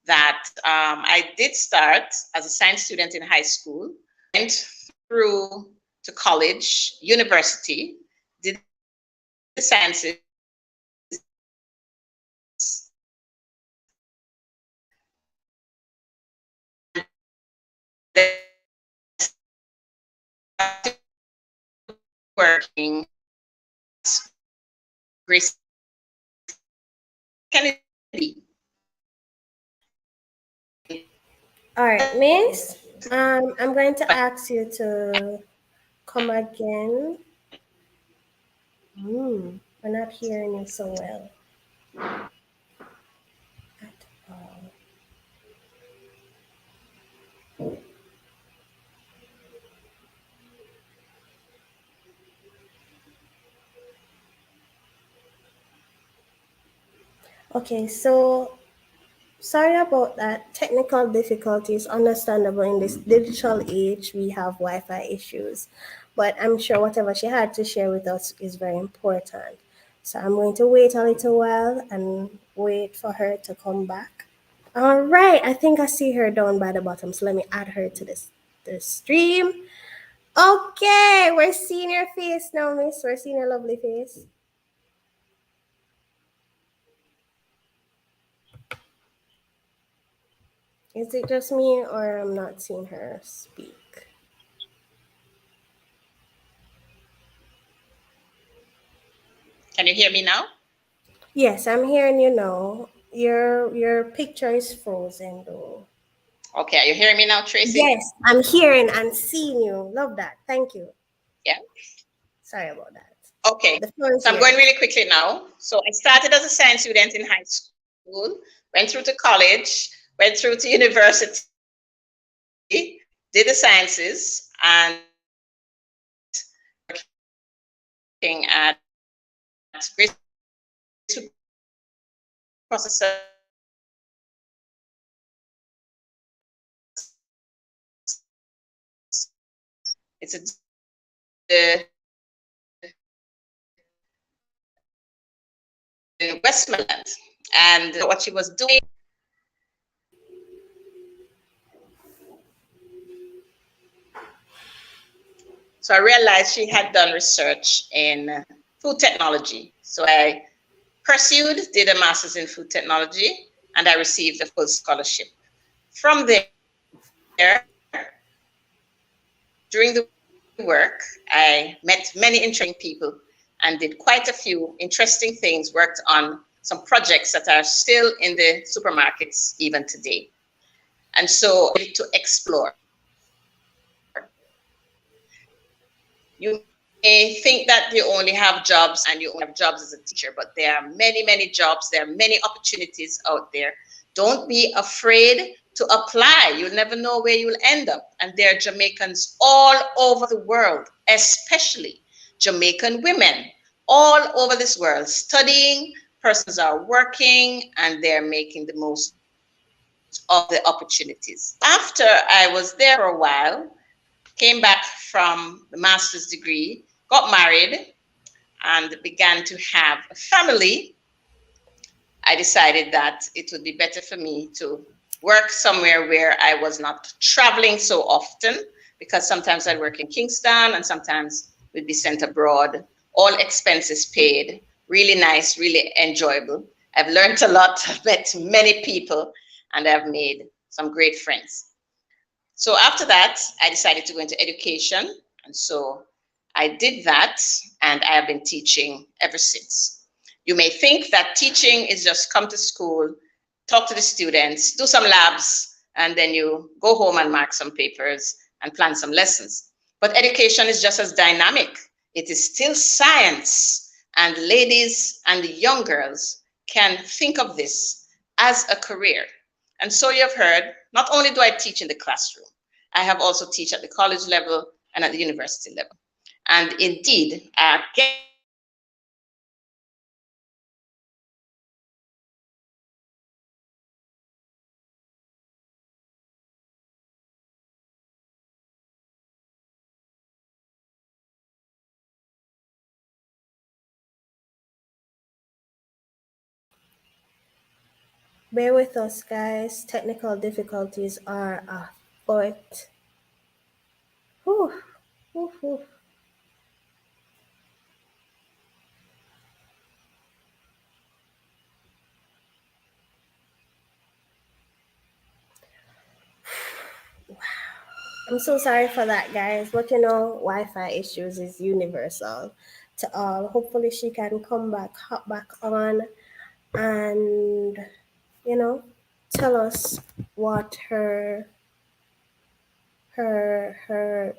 that I did start as a science student in high school, went through to college, university, did the sciences, then started working at Grace Kennedy. All right, Miss. I'm going to ask you to come again. We're not hearing you so well at all. Okay, so sorry about that. Technical difficulties, understandable in this digital age. We have Wi-Fi issues, but I'm sure whatever she had to share with us is very important. So I'm going to wait a little while and wait for her to come back. All right, I think I see her down by the bottom. So let me add her to the stream. Okay, we're seeing your face now, Miss. We're seeing your lovely face. Is it just me or I'm not seeing her speak? Can you hear me now? Yes, I'm hearing you now. Your picture is frozen though. Okay, are you hearing me now, Tracy? Yes, I'm hearing and seeing you. Love that. Thank you. Yeah. Sorry about that. Okay, The floor is so I'm going yours. really quickly now. So I started as a science student in high school, went through to college, went through to university, did the sciences, and working at Grace Processor. It's a in Westmoreland, and what she was doing. So I realized she had done research in food technology. So I pursued, did a master's in food technology, and I received a full scholarship. From there, during the work, I met many interesting people and did quite a few interesting things, worked on some projects that are still in the supermarkets even today. And so to explore. You may think that you only have jobs and you only have jobs as a teacher, but there are many, many jobs. There are many opportunities out there. Don't be afraid to apply. You'll never know where you'll end up. And there are Jamaicans all over the world, especially Jamaican women all over this world studying. Persons are working and they're making the most of the opportunities. After I was there for a while, came back from the master's degree, got married, and began to have a family. I decided that it would be better for me to work somewhere where I was not traveling so often, because sometimes I'd work in Kingston and sometimes we'd be sent abroad, all expenses paid, really nice, really enjoyable. I've learned a lot, I've met many people, and I've made some great friends. So after that, I decided to go into education. And so I did that, and I have been teaching ever since. You may think that teaching is just come to school, talk to the students, do some labs, and then you go home and mark some papers and plan some lessons. But education is just as dynamic. It is still science, and ladies and young girls can think of this as a career. And so you have heard, not only do I teach in the classroom, I have also teach at the college level and at the university level. And indeed, our guest today is Bear with us, guys. Technical difficulties are afoot. Whew. Whew, whew. I'm so sorry for that, guys. But you know, Wi-Fi issues is universal to all. Hopefully, she can come back, hop back on, and you know, tell us what her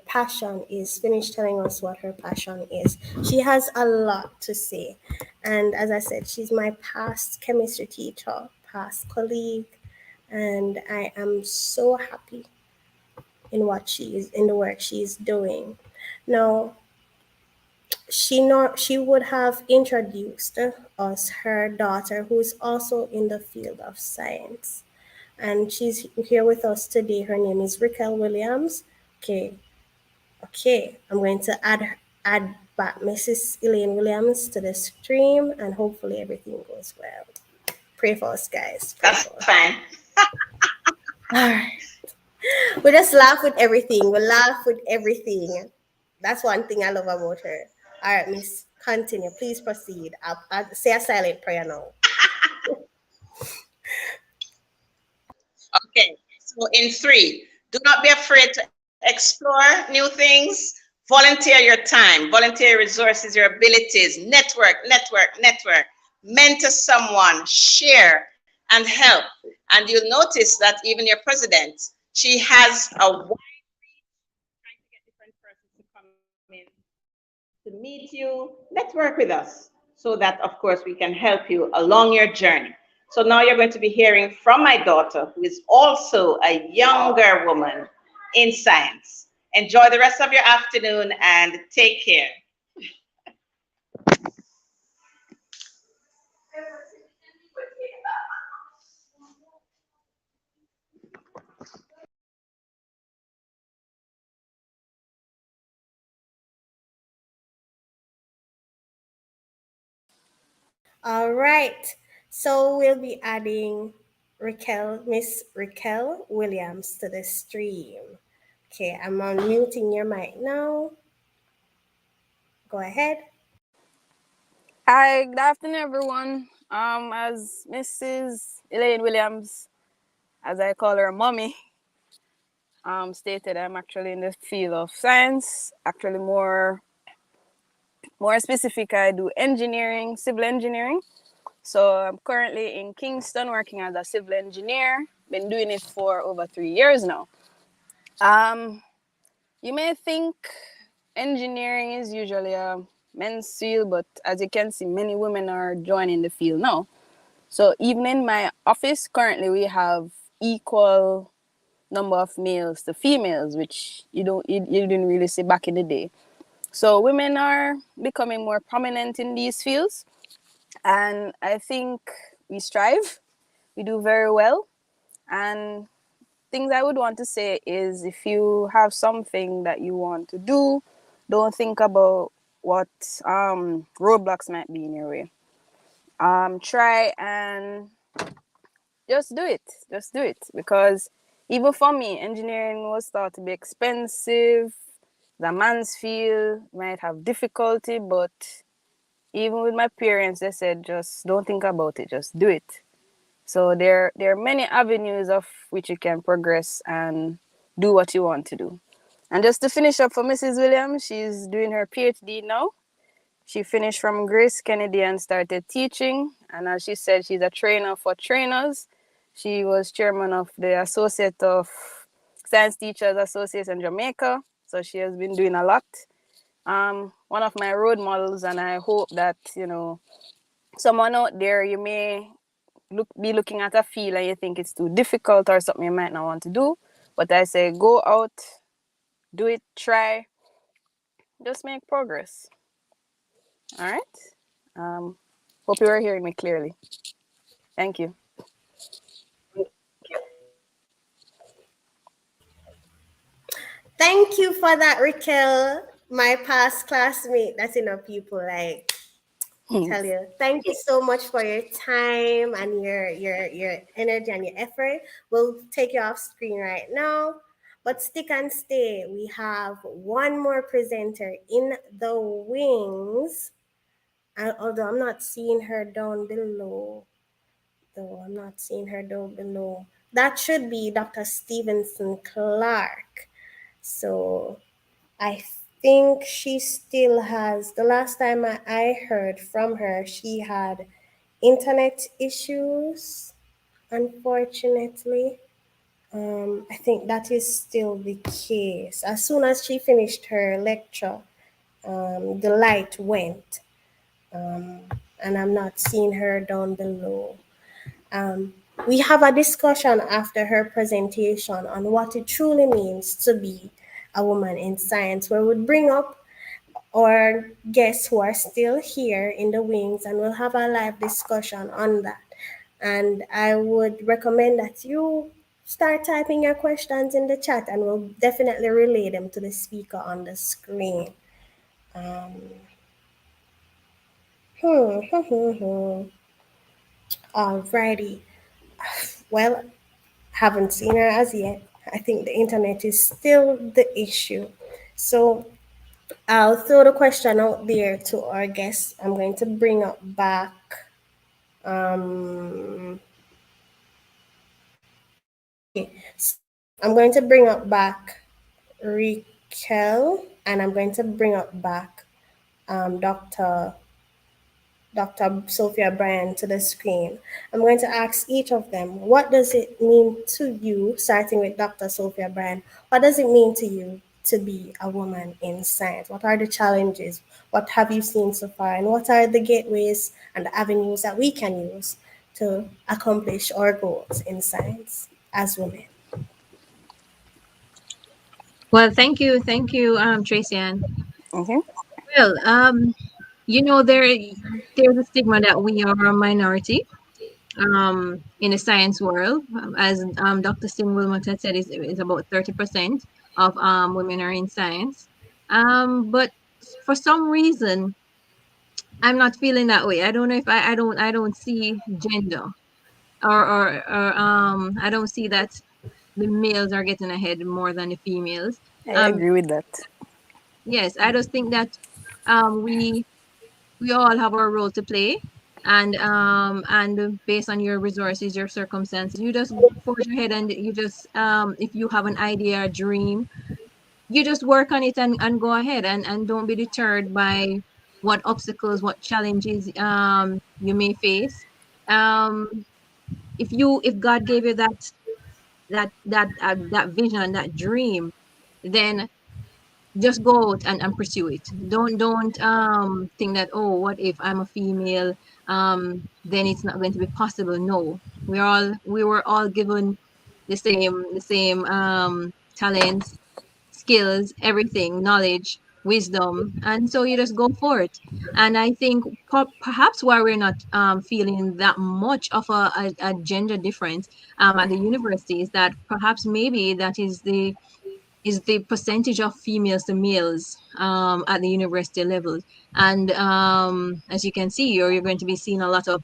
passion is. Finish telling us what her passion is. She has a lot to say, and as I said, she's my past chemistry teacher, past colleague, and I am so happy in what she is in the work she's doing. Now, she would have introduced us her daughter, who's also in the field of science, and she's here with us today. Her name is Raquel Williams. Okay, I'm going to add back Mrs. Elaine Williams to the stream, and hopefully everything goes well. Pray for us, guys. Pray that's for us. fine. All right. We just laugh with everything. We laugh with everything. That's one thing I love about her. All right, Miss, continue. Please proceed. I'll say a silent prayer now. Okay, so in 3, do not be afraid to explore new things. Volunteer your time, volunteer your resources, your abilities, network, mentor someone, share, and help. And you'll notice that even your president, she has a wide reach, trying to get different persons to come in, to meet you, network with us, so that, of course, we can help you along your journey. So now you're going to be hearing from my daughter, who is also a younger woman in science. Enjoy the rest of your afternoon and take care. All right. So we'll be adding Miss Raquel Williams to the stream. Okay, I'm unmuting your mic now. Go ahead. Hi, good afternoon, everyone. As Mrs. Elaine Williams, as I call her mommy, stated, I'm actually in the field of science. Actually, more specific, I do engineering, civil engineering. So I'm currently in Kingston working as a civil engineer. Been doing it for over 3 years now. You may think engineering is usually a men's field, but as you can see, many women are joining the field now. So even in my office, currently we have equal number of males to females, which you didn't really see back in the day. So women are becoming more prominent in these fields, and I think we strive. We do very well, and things I would want to say is, if you have something that you want to do, don't think about what roadblocks might be in your way. Try and just do it. Just do it. Because even for me, engineering was thought to be expensive. The man's field might have difficulty, but even with my parents, they said, just don't think about it, just do it. So there are many avenues of which you can progress and do what you want to do. And just to finish up for Mrs. Williams, she's doing her PhD now. She finished from Grace Kennedy and started teaching. And as she said, she's a trainer for trainers. She was chairman of the Associate of Science Teachers Association in Jamaica. So she has been doing a lot. One of my role models, and I hope that, you know, someone out there, you may be looking at a field and you think it's too difficult or something you might not want to do. But I say go out, do it, try, just make progress. All right. Hope you are hearing me clearly. Thank you. Thank you for that, Raquel, my past classmate. That's enough people like tell you. Thank you so much for your time and your energy and your effort. We'll take you off screen right now. But stick and stay. We have one more presenter in the wings. Although I'm not seeing her down below. That should be Dr. Stevenson Clark. So I think she still has, the last time I heard from her, she had internet issues, unfortunately. I think that is still the case. As soon as she finished her lecture, the light went, and I'm not seeing her down below. We have a discussion after her presentation on what it truly means to be a woman in science, where we bring up our guests who are still here in the wings, and we'll have a live discussion on that. And I would recommend that you start typing your questions in the chat, and we'll definitely relay them to the speaker on the screen. Alrighty. Well, haven't seen her as yet. I think the internet is still the issue. So I'll throw the question out there to our guests. I'm going to bring up back. Okay, so I'm going to bring up back Raquel, and I'm going to bring up back Dr. Sophia Brandt to the screen. I'm going to ask each of them, what does it mean to you, starting with Dr. Sophia Brandt, what does it mean to you to be a woman in science? What are the challenges? What have you seen so far? And what are the gateways and the avenues that we can use to accomplish our goals in science as women? Well, thank you, Tracy Ann. Okay. Well, you know, there's a stigma that we are a minority in the science world. As Dr. Sting Wilmot had said, is about 30% of women are in science. But for some reason, I'm not feeling that way. I don't know if I don't see gender or I don't see that the males are getting ahead more than the females. I agree with that. Yes, I just think that we all have our role to play, and based on your resources, your circumstances, you just forge ahead, and you just if you have an idea, a dream, you just work on it and go ahead, and don't be deterred by what obstacles, what challenges you may face. If God gave you that vision, that dream, then just go out and pursue it. Don't think that, oh, what if I'm a female, then it's not going to be possible. No, we were all given the same talents, skills, everything, knowledge, wisdom, and so you just go for it. And I think perhaps why we're not feeling that much of a gender difference at the university is that perhaps maybe that is the percentage of females to males at the university level. And as you can see, you're going to be seeing a lot of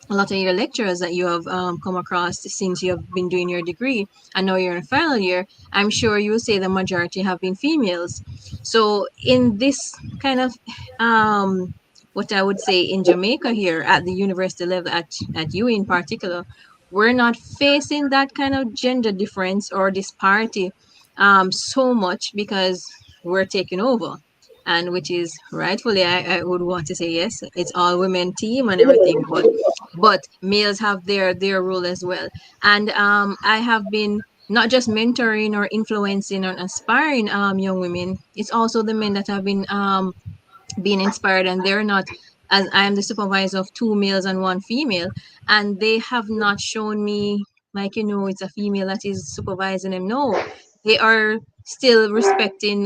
your lecturers that you have come across since you have been doing your degree and now you're in final year. I'm sure you will say the majority have been females. So in this kind of what I would say in Jamaica here at the university level, at UE in particular, we're not facing that kind of gender difference or disparity so much because we're taking over. And which is rightfully, I would want to say yes, it's all women team and everything, but males have their role as well. And I have been not just mentoring or influencing or inspiring young women. It's also the men that have been being inspired, and they're not, as I am the supervisor of 2 males and 1 female, and they have not shown me like, it's a female that is supervising them. No, they are still respecting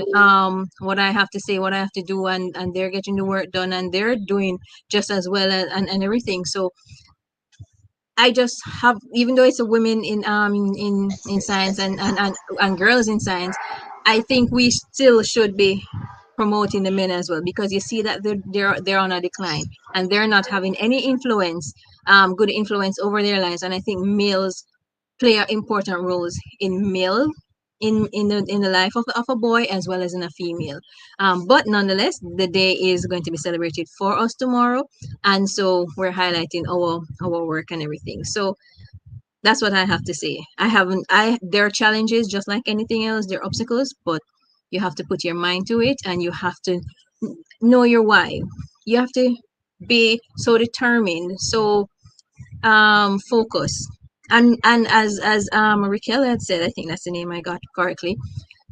what I have to say, what I have to do, and they're getting the work done, and they're doing just as well as, and everything. So I just have, even though it's a women in science, and girls in science, I think we still should be promoting the men as well, because you see that they're on a decline, and they're not having any influence, good influence over their lives. And I think males play important roles in male in the life of a boy as well as in a female. But nonetheless, the day is going to be celebrated for us tomorrow, and so we're highlighting our work and everything. So that's what I have to say. There are challenges just like anything else, there are obstacles, but you have to put your mind to it, and you have to know your why. You have to be so determined, so focused. And as Raquel had said, I think that's the name I got correctly,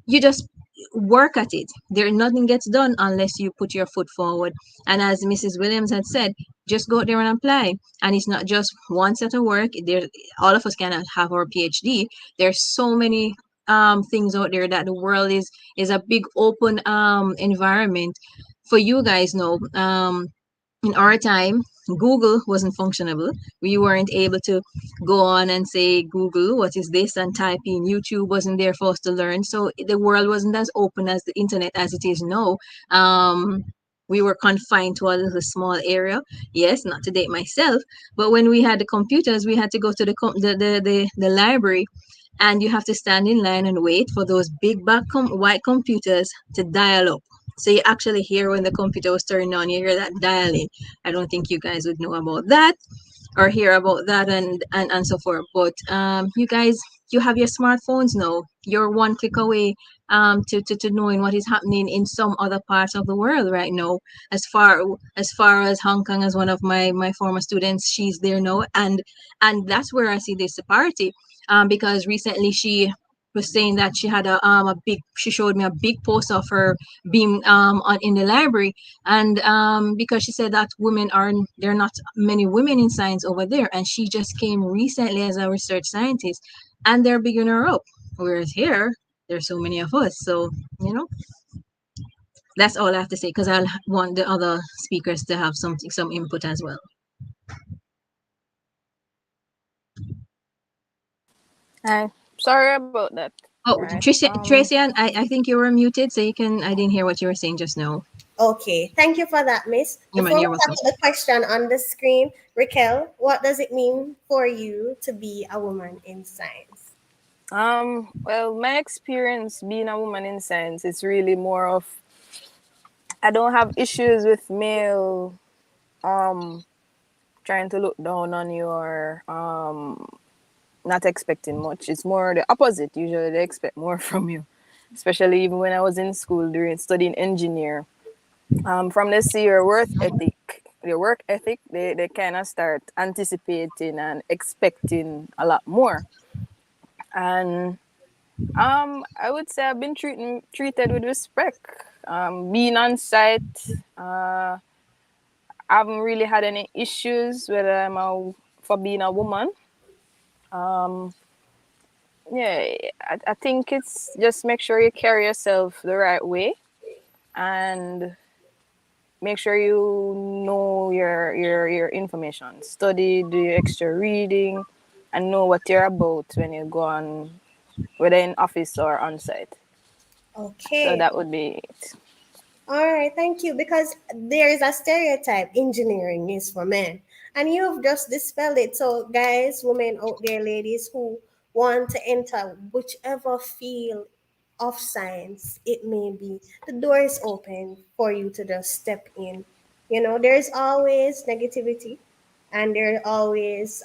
you just work at it. There nothing gets done unless you put your foot forward. And as Mrs. Williams had said, just go out there and apply. And it's not just one set of work. There, all of us cannot have our PhD. There's so many things out there that the world is a big open environment for you guys know. In our time, Google wasn't functionable. We weren't able to go on and say, Google, what is this? And type in. YouTube wasn't there for us to learn. So the world wasn't as open as the internet as it is now. We were confined to a little small area. Yes, not to date myself, but when we had the computers, we had to go to the library, and you have to stand in line and wait for those big back white computers to dial up. So you actually hear when the computer was turning on, you hear that dialing. I don't think you guys would know about that or hear about that, and so forth. But you guys, you have your smartphones now. You're one click away to knowing what is happening in some other parts of the world right now. As far as Hong Kong, as one of my former students, she's there now, and that's where I see this party. Because recently she was saying that she had she showed me a big post of her being in the library, and because she said that there are not many women in science over there, and she just came recently as a research scientist, and they're bigging her up, whereas here there's so many of us. So that's all I have to say, because I'll want the other speakers to have some input as well. Hi. Sorry about that. Oh, Right. Tracy, I think you were muted, so I didn't hear what you were saying just now. Okay, thank you for that, Miss. Before we You're talk welcome. to the question on the screen, Raquel, what does it mean for you to be a woman in science? Well, my experience being a woman in science is really more of, I don't have issues with male trying to look down on you or not expecting much. It's more the opposite. Usually they expect more from you. Especially even when I was in school studying engineer. From this year work ethic, they kind of start anticipating and expecting a lot more. And I would say I've been treated with respect. Being on site, I haven't really had any issues whether for being a woman. Yeah, I think it's just make sure you carry yourself the right way, and make sure you know your information. Study, do your extra reading, and know what you're about when you go on, whether in office or on site. So Okay. that would be it. All right, thank you. Because there is a stereotype engineering is for men, and you've just dispelled it. So, guys, women out there, ladies who want to enter whichever field of science it may be, the door is open for you to just step in. There's always negativity, and there's always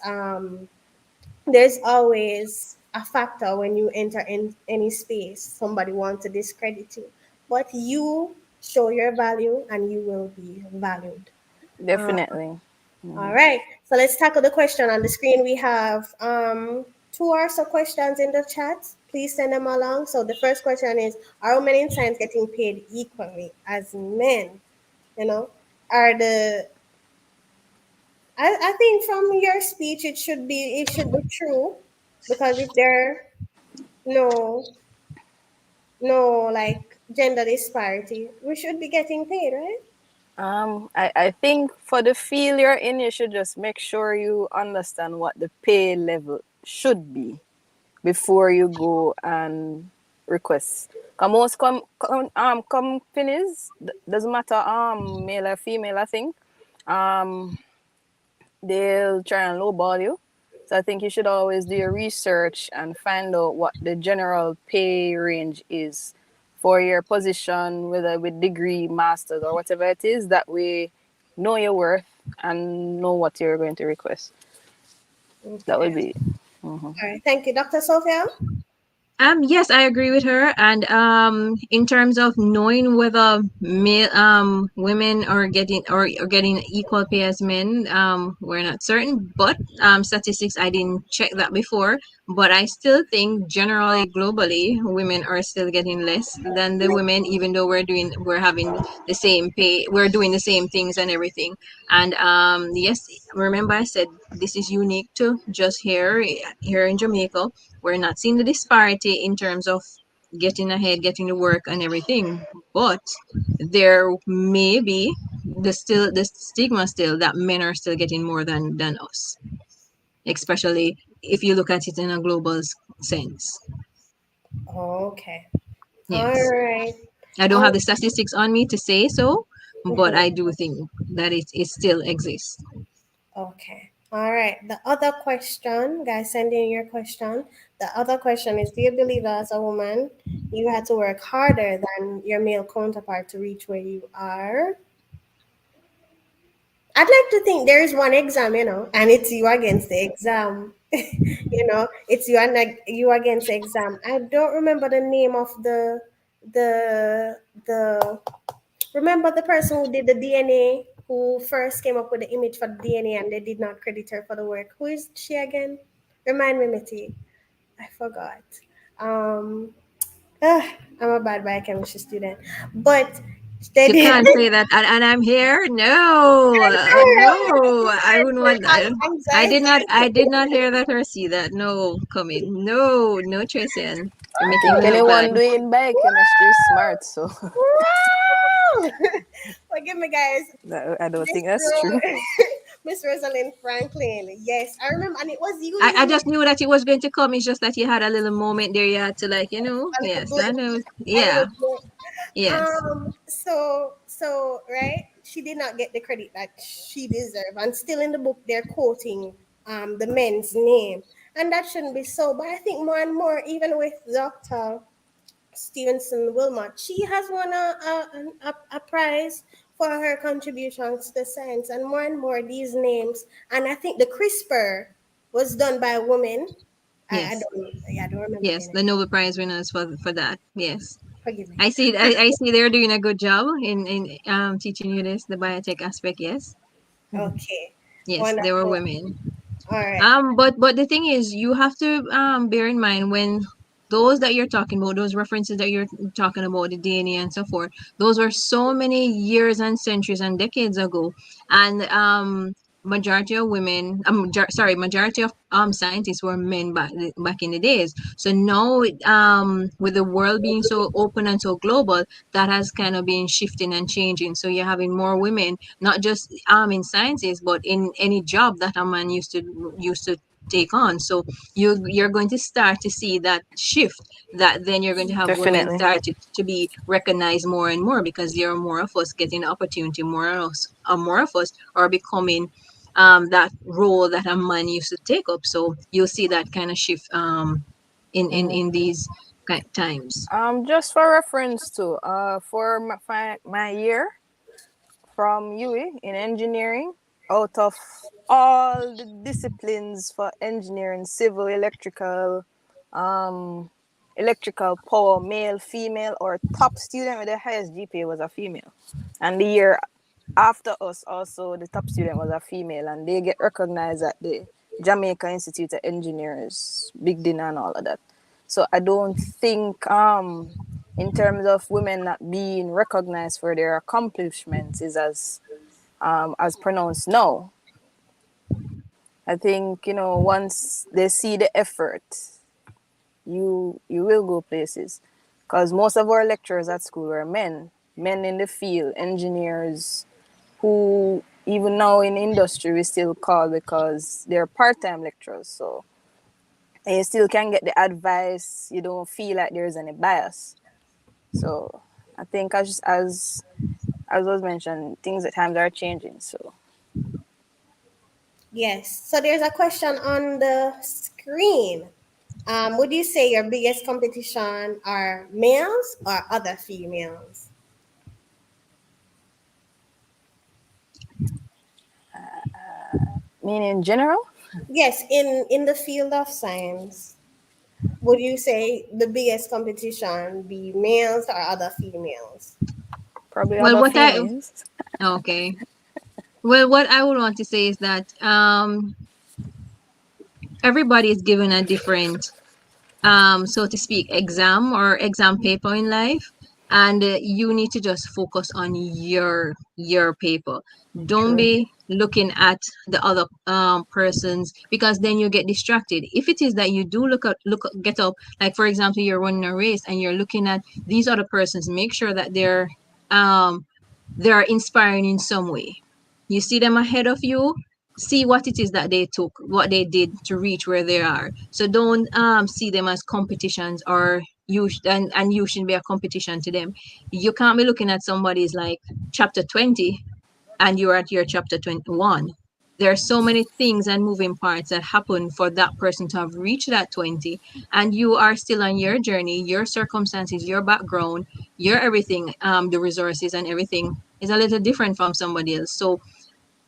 a factor when you enter in any space. Somebody wants to discredit you, but you show your value and you will be valued. Uh, Definitely. all right. So let's tackle the question on the screen. We have two or so questions in the chat. Please send them along. So the first question is, are women in science getting paid equally as men? You know, are the I think from your speech it should be true, because if there no like gender disparity, we should be getting paid, right? I think for the field you're in, you should just make sure you understand what the pay level should be before you go and request. Cause most companies, doesn't matter male or female, I think, um they'll try and lowball you. So I think you should always do your research and find out what the general pay range is for your position, whether with degree, masters, or whatever it is. That way, know your worth and know what you're going to request. That would Okay. be. All right. Thank you, Dr. Sophia. Yes, I agree with her. And in terms of knowing whether male women are getting equal pay as men, we're not certain. But statistics, I didn't check that before. But I still think generally globally, women are still getting less than the women, even though we're having the same pay, we're doing the same things and everything. And yes, remember I said this is unique to just here in Jamaica. We're not seeing the disparity in terms of getting ahead, getting to work and everything, but there may be the stigma still that men are still getting more than us, especially if you look at it in a global sense. Okay. All Yes, right. I don't have Um, the statistics on me to say so, but mhm. I do think that it still exists. Okay. All right. The other question, guys, send in your question. The other question is, do you believe that as a woman, you had to work harder than your male counterpart to reach where you are? I'd like to think there is one exam, and it's you against the exam. It's you against the exam. I don't remember the name of the remember the person who did the DNA, who first came up with the image for the DNA and they did not credit her for the work. Who is she again? Remind me, Mitty. I forgot. Um, I'm a bad biochemistry student, but they You did. can't say that, and I'm here. No, no, I wouldn't want. I did not hear that or see that. No, coming. No, no, Tracy, and you're I making me think look bad. anyone doing biochemistry is smart, so Forgive me, guys. I don't Miss think that's true. Miss Rosalind Franklin. Yes, I remember, and it was you I even just knew that it was going to come. It's just that you had a little moment there. You had to a little Yes, I blip, know. a Yeah, little blip. yes. So right, she did not get the credit that she deserved, and still in the book they're quoting the men's name, and that shouldn't be so. But I think more and more, even with Dr. Stevenson Wilmot, she has won a prize for her contributions to science, and more these names. And I think the CRISPR was done by a woman. I Yes, don't, yeah, I don't remember the yes. name. The Nobel Prize winners for that. Yes, Forgive me. I see. I see they're doing a good job in teaching you this the biotech aspect. Yes, Okay, yes. They were wonderful. women. All right. But the thing is, you have to bear in mind when those that you're talking about, those references that you're talking about, the DNA and so forth, those were so many years and centuries and decades ago, and majority of women, majority of scientists were men back in the days. So now, with the world being so open and so global, that has kind of been shifting and changing. So you're having more women, not just in sciences, but in any job that a man used to take on. So you're going to start to see that shift, that then you're going to have women Definitely. start to be recognized more and more, because there are more of us getting the opportunity, more of us are becoming that role that a man used to take up. So you'll see that kind of shift in these times. Just for reference to, for my year from UE in engineering, out of all the disciplines for engineering, civil, um, electrical, power, male, female, or top student with the highest GPA was a female. And the year after us, also the top student was a female, and they get recognized at the Jamaica Institute of Engineers, big dinner and all of that. So I don't think in terms of women not being recognized for their accomplishments is as pronounced now. I think, you know, once they see the effort, you will go places. Because most of our lecturers at school were men in the field, engineers, who even now in industry we still call because they're part-time lecturers. So and you still can get the advice. You don't feel like there's any bias. So I think as was mentioned, things at times are changing. So Yes. So there's a question on the screen. Would you say your biggest competition are males or other females? meaning in general, Yes, in the field of science, would you say the biggest competition be males or other females? probably Well, other what I females. okay. Well, what I would want to say is that everybody is given a different so to speak, exam or exam paper in life, and you need to just focus on your paper. Don't True. be looking at the other persons, because then you get distracted. If it is that you do get up, like for example, you're running a race and you're looking at these other persons, make sure that they're inspiring in some way. You see them ahead of you, see what it is that they took, what they did to reach where they are. So don't see them as competitions, or and you shouldn't be a competition to them. You can't be looking at somebody's like chapter 20 and you're at your chapter 21. There are so many things and moving parts that happen for that person to have reached that 20, and you are still on your journey. Your circumstances, your background, your everything, the resources and everything is a little different from somebody else. So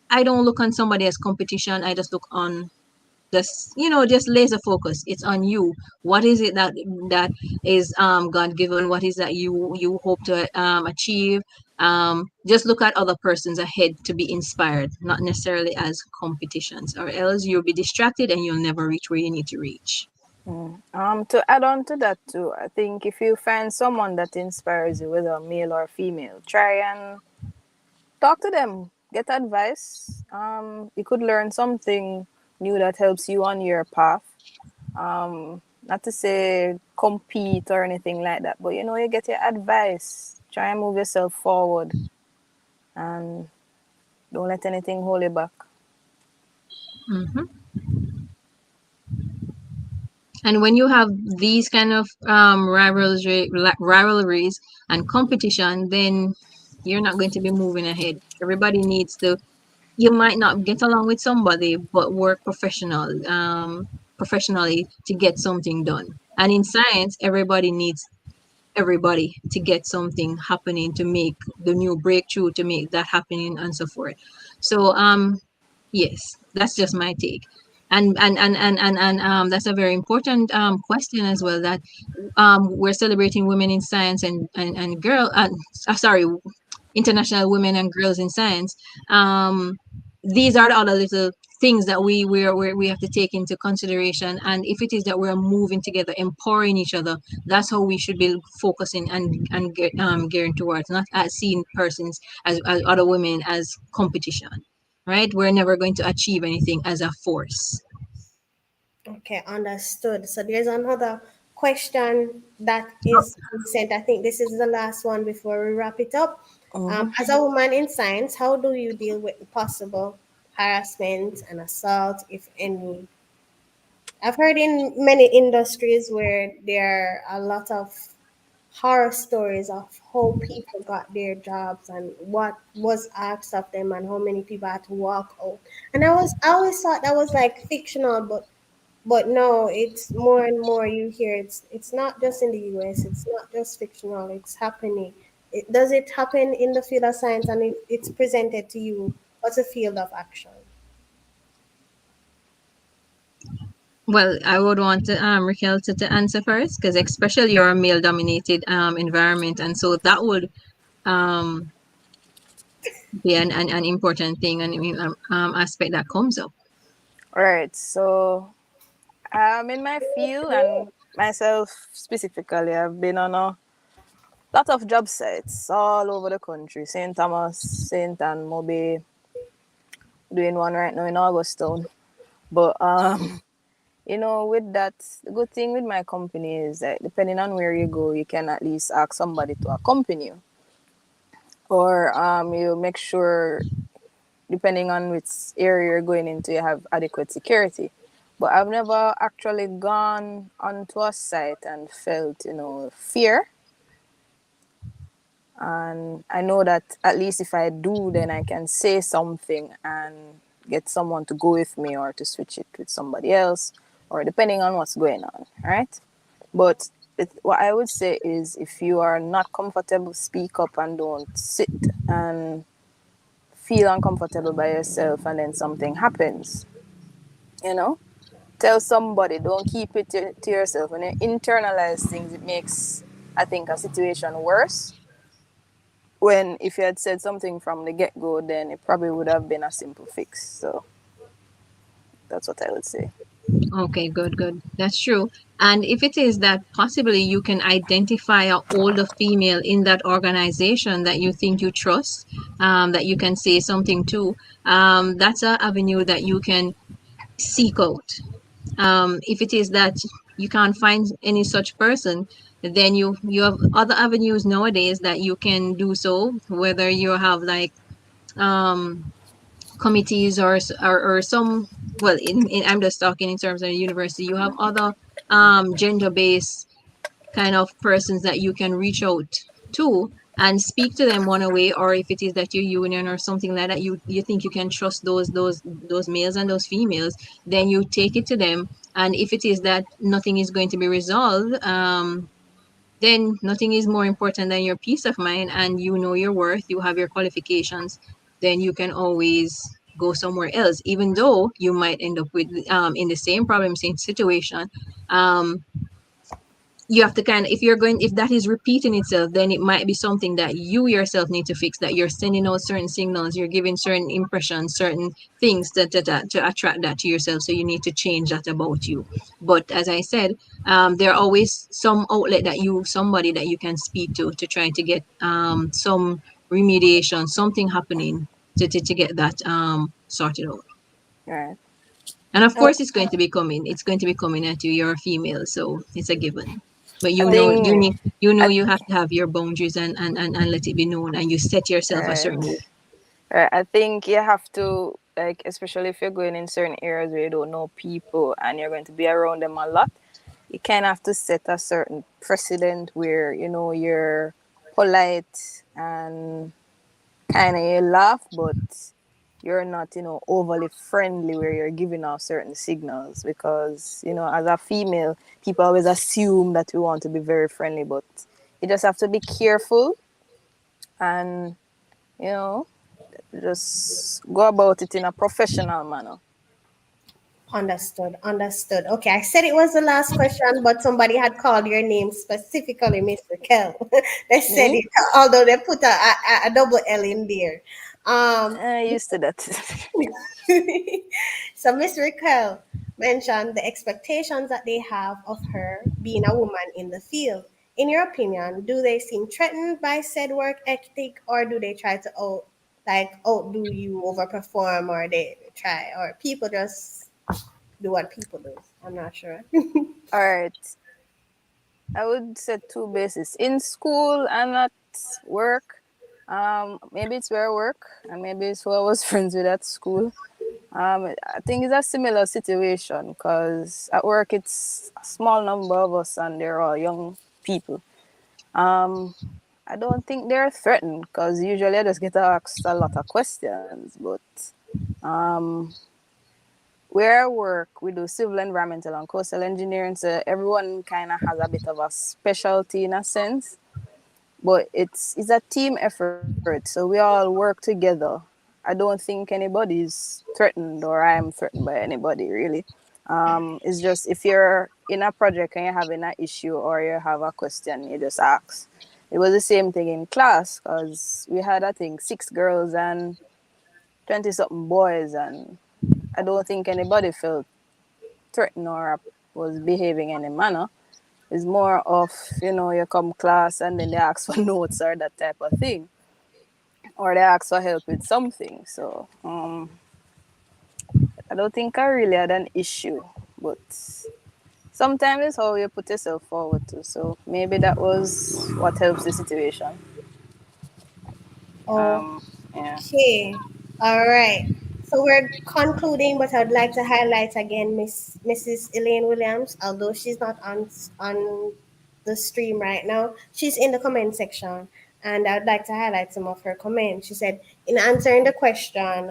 I don't look on somebody as competition. I just look on just laser focus. It's on you. What is it that is God given? What is that you hope to achieve? Just look at other persons ahead to be inspired, not necessarily as competitions, or else you'll be distracted and you'll never reach where you need to reach. To add on to that too, I think if you find someone that inspires you, whether male or female, try and talk to them, get advice. You could learn something new that helps you on your path. Not to say compete or anything like that, but you know, you get your advice. Try and move yourself forward, and don't let anything hold you back. Mm-hmm. And when you have these kind of rivalries and competition, then you're not going to be moving ahead. Everybody needs to. You might not get along with somebody, but work professionally to get something done. And in science, everybody needs everybody to get something happening, to make the new breakthrough, to make that happening, and so forth. So yes, that's just my take. And that's a very important question as well, that we're celebrating women in science and girl sorry, International Women and Girls in Science. These are the other little things that we have to take into consideration. And if it is that we're moving together, empowering each other, that's how we should be focusing and gearing towards, not as seeing persons as other women as competition. Right? We're never going to achieve anything as a force. Okay, understood. So there's another question that is sent. I think this is the last one before we wrap it up. As a woman in science, how do you deal with possible harassment and assault, if any? I've heard in many industries where there are a lot of horror stories of how people got their jobs and what was asked of them and how many people had to walk out. And I always thought that was like fictional, but no, it's more and more you hear it's not just in the US, it's not just fictional, it's happening. Does it happen in the field of science, and if it's presented to you, what's a field of action? Well, I would want to Raquel to answer first, because especially you're a male dominated environment, and so that would um be an important thing and aspect that comes up. All right. So in my field and myself specifically, I've been on a lot of job sites all over the country. St. Thomas, St. Ann, Moby, doing one right now in Augustown. But with that, the good thing with my company is that depending on where you go, you can at least ask somebody to accompany you. Or you make sure, depending on which area you're going into, you have adequate security. But I've never actually gone onto a site and felt, fear. And I know that at least if I do, then I can say something and get someone to go with me or to switch it with somebody else, or depending on what's going on, right? But what I would say is if you are not comfortable, speak up and don't sit and feel uncomfortable by yourself and then something happens, you know? Tell somebody, don't keep it to yourself. When you internalize things, it makes, I think, a situation worse. When if you had said something from the get-go, then it probably would have been a simple fix. So that's what I would say. Okay, good, good. That's true. And if it is that possibly you can identify a older female in that organization that you think you trust, that you can say something to, that's an avenue that you can seek out. If it is that you can't find any such person, then you have other avenues nowadays that you can do so, whether you have like um committees or some, well, I'm just talking in terms of the university, you have other gender based kind of persons that you can reach out to and speak to them one way, or if it is that your union or something like that, you think you can trust those males and those females, then you take it to them. And if it is that nothing is going to be resolved, then nothing is more important than your peace of mind, and you know your worth, you have your qualifications, then you can always go somewhere else, even though you might end up with in the same problem, same situation. um you have to kind of, if you're going, if that is repeating itself, then it might be something that you yourself need to fix, that you're sending out certain signals, you're giving certain impressions, certain things that to attract that to yourself, so you need to change that about you. But as I said, there are always some outlet that you, somebody that you can speak to try to get some remediation, something happening to get that sorted out. Right. And of Oh, course, it's going to be coming at you. You're a female, so it's a given. But I you know, think, I, you have to have your boundaries and let it be known, and you set yourself a certain way. right. Right. I think you have to, like, especially if you're going in certain areas where you don't know people and you're going to be around them a lot, you kind of have to set a certain precedent where, you're polite and kind of you laugh, but you're not, overly friendly where you're giving off certain signals. Because, as a female, people always assume that we want to be very friendly, but you just have to be careful and, you know, just go about it in a professional manner. understood, understood. Okay, I said it was the last question, but somebody had called your name specifically, Miss Raquel. They said Me? it, although they put a double L in there. Um, Used to that. so Miss Raquel mentioned the expectations that they have of her being a woman in the field. In your opinion, do they seem threatened by said work ethic, or do they try to outdo you, overperform, or they try, or people just do what people do? I'm not sure. All right. I would say two bases. In school and at work, maybe it's where I work, and maybe it's who I was friends with at school. I think it's a similar situation because at work it's a small number of us and they're all young people. Um, I don't think they're threatened because usually I just get asked a lot of questions. But um, where I work, we do civil, environmental, and coastal engineering. So everyone kind of has a bit of a specialty in a sense, but it's a team effort. So we all work together. I don't think anybody's threatened or I am threatened by anybody really. It's just if you're in a project and you're having an issue or you have a question, you just ask. It was the same thing in class because we had, I think, 6 girls and 20 something boys, and I don't think anybody felt threatened or was behaving in any manner. It's more of, you come class and then they ask for notes or that type of thing, or they ask for help with something. So I don't think I really had an issue, but sometimes it's how you put yourself forward too. So maybe that was what helps the situation. Yeah. Okay. All right. So we're concluding, but I'd like to highlight again Mrs. Elaine Williams, although she's not on the stream right now. She's in the comment section, and I'd like to highlight some of her comments. She said, in answering the question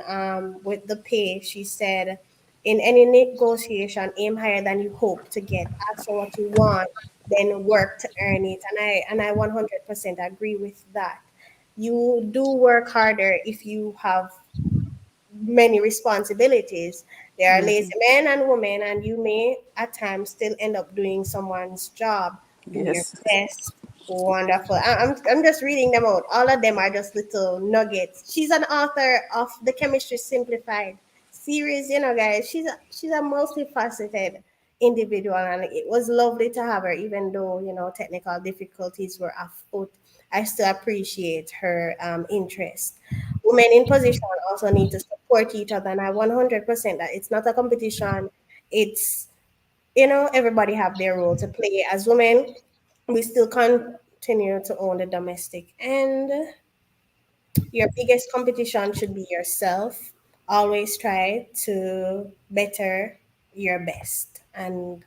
with the pay, she said, in any negotiation, aim higher than you hope to get. Ask for what you want, then work to earn it. And I 100% agree with that. You do work harder if you have many responsibilities. There are lazy men and women, and you may at times still end up doing someone's job. Do your Yes. best. Wonderful. I'm just reading them out. All of them are just little nuggets. She's an author of the Chemistry Simplified series, guys. She's a multifaceted individual, and it was lovely to have her, even though technical difficulties were afoot. I still appreciate her interest. Women in position also need to support each other, and I 100% that it's not a competition. It's everybody have their role to play. As women, we still continue to own the domestic, and your biggest competition should be yourself. Always try to better your best. And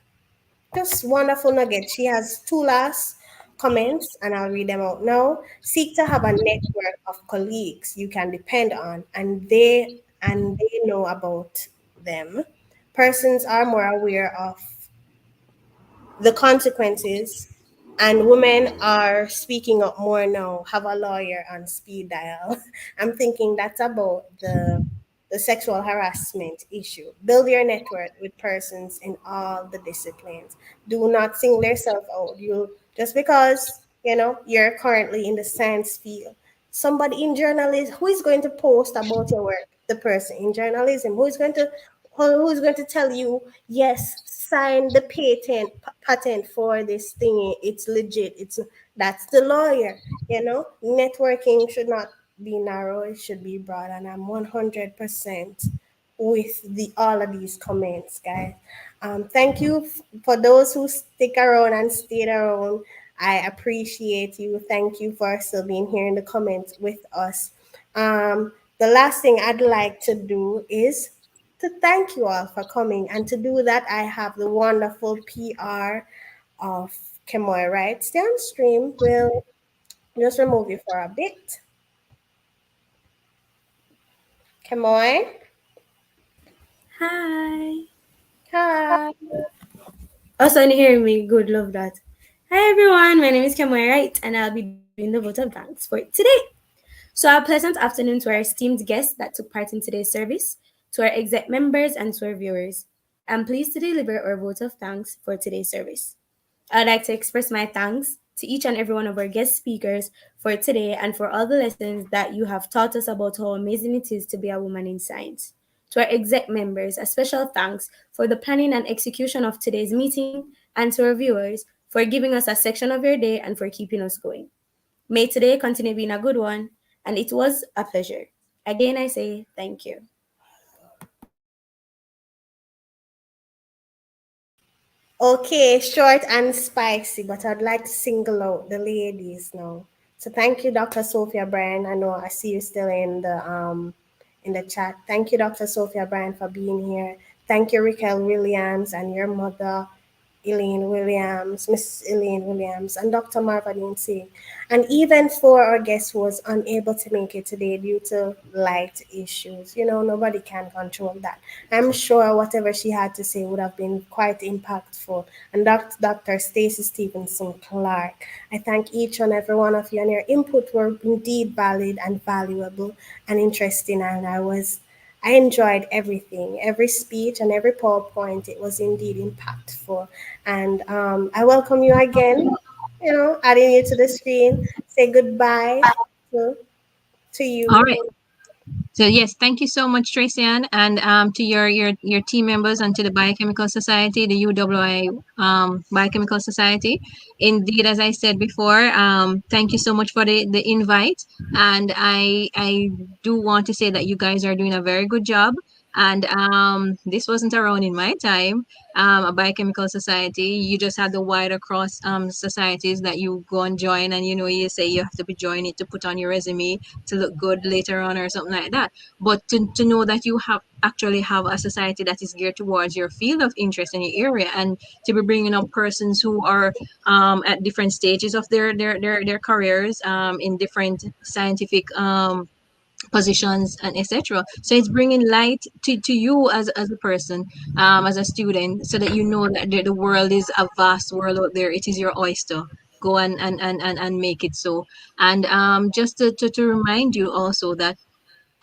just wonderful nugget. She has two last comments, and I'll read them out now. Seek to have a network of colleagues you can depend on, and they know about them. Persons are more aware of the consequences, and women are speaking up more now. Have a lawyer on speed dial. I'm thinking that's about the sexual harassment issue. Build your network with persons in all the disciplines. Do not single yourself out. You just because you're currently in the science field. Somebody in journalism who is going to post about your work. The person in journalism who's going to tell you, yes, sign the patent for this thing. It's legit. That's the lawyer. Networking should not be narrow. It should be broad, and I'm 100% with the all of these comments, guys. Thank you for those who stick around and stayed around. I appreciate you. Thank you for still being here in the comments with us. The last thing I'd like to do is to thank you all for coming. And to do that, I have the wonderful PR of Kemoy, right? Stay on stream. We'll just remove you for a bit. Kemoy. Hi. Hi. Also, can you hear me? Good, love that. Hi everyone, my name is Kemoy Wright, and I'll be doing the vote of thanks for today. So, a pleasant afternoon to our esteemed guests that took part in today's service, to our exec members, and to our viewers. I'm pleased to deliver our vote of thanks for today's service. I'd like to express my thanks to each and every one of our guest speakers for today and for all the lessons that you have taught us about how amazing it is to be a woman in science. To our exec members, a special thanks for the planning and execution of today's meeting, and to our viewers for giving us a section of your day and for keeping us going. May today continue being a good one, and it was a pleasure. Again, I say thank you. Okay, short and spicy, but I'd like to single out the ladies now. So thank you, Dr. Sophia Bryan. I know I see you still in the chat. Thank you, Dr. Sophia Bryan, for being here. Thank you, Raquel Williams, and your mother, Elaine Williams, Mrs. Elaine Williams, and Dr. Marvadine Singh. And even for our guest who was unable to make it today due to light issues, nobody can control that. I'm sure whatever she had to say would have been quite impactful. And Dr. Stacy Stevenson Clark, I thank each and every one of you, and your input were indeed valid and valuable and interesting. And I enjoyed everything, every speech and every PowerPoint. It was indeed impactful. And I welcome you again, adding you to the screen. Say goodbye to you. All right. So yes, thank you so much, Tracy Ann, and to your team members and to the Biochemical Society, the UWI Biochemical Society. Indeed, as I said before, thank you so much for the invite, and I do want to say that you guys are doing a very good job. And this wasn't around in my time, a biochemical society. You just had the wider cross societies that you go and join, and you say you have to be joining it to put on your resume to look good later on or something like that. But to know that you have actually have a society that is geared towards your field of interest in your area, and to be bringing up persons who are at different stages of their careers, in different scientific positions and etc. So it's bringing light to you as a person, as a student, so that you know that the world is a vast world out there. It is your oyster. Go and make it so. And just to remind you also that,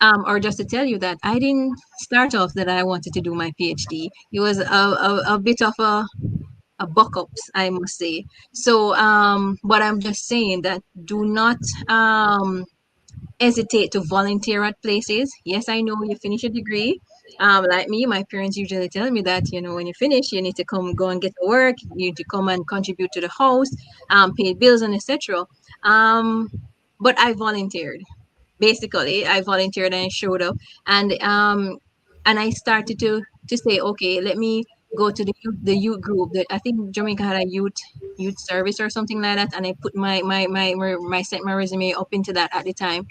or just to tell you that I didn't start off that I wanted to do my PhD. It was a bit of a buck ups, I must say. So but I'm just saying that do not hesitate to volunteer at places. Yes, I know you finish a degree. Like me, my parents usually tell me that, when you finish, you need to come go and get to work. You need to come and contribute to the house, pay bills and etc. Um, but I volunteered. Basically, I volunteered and I showed up, and I started to say, okay, let me go to the youth group. That I think Jamaica had a youth service or something like that, and I put my sent my resume up into that at the time,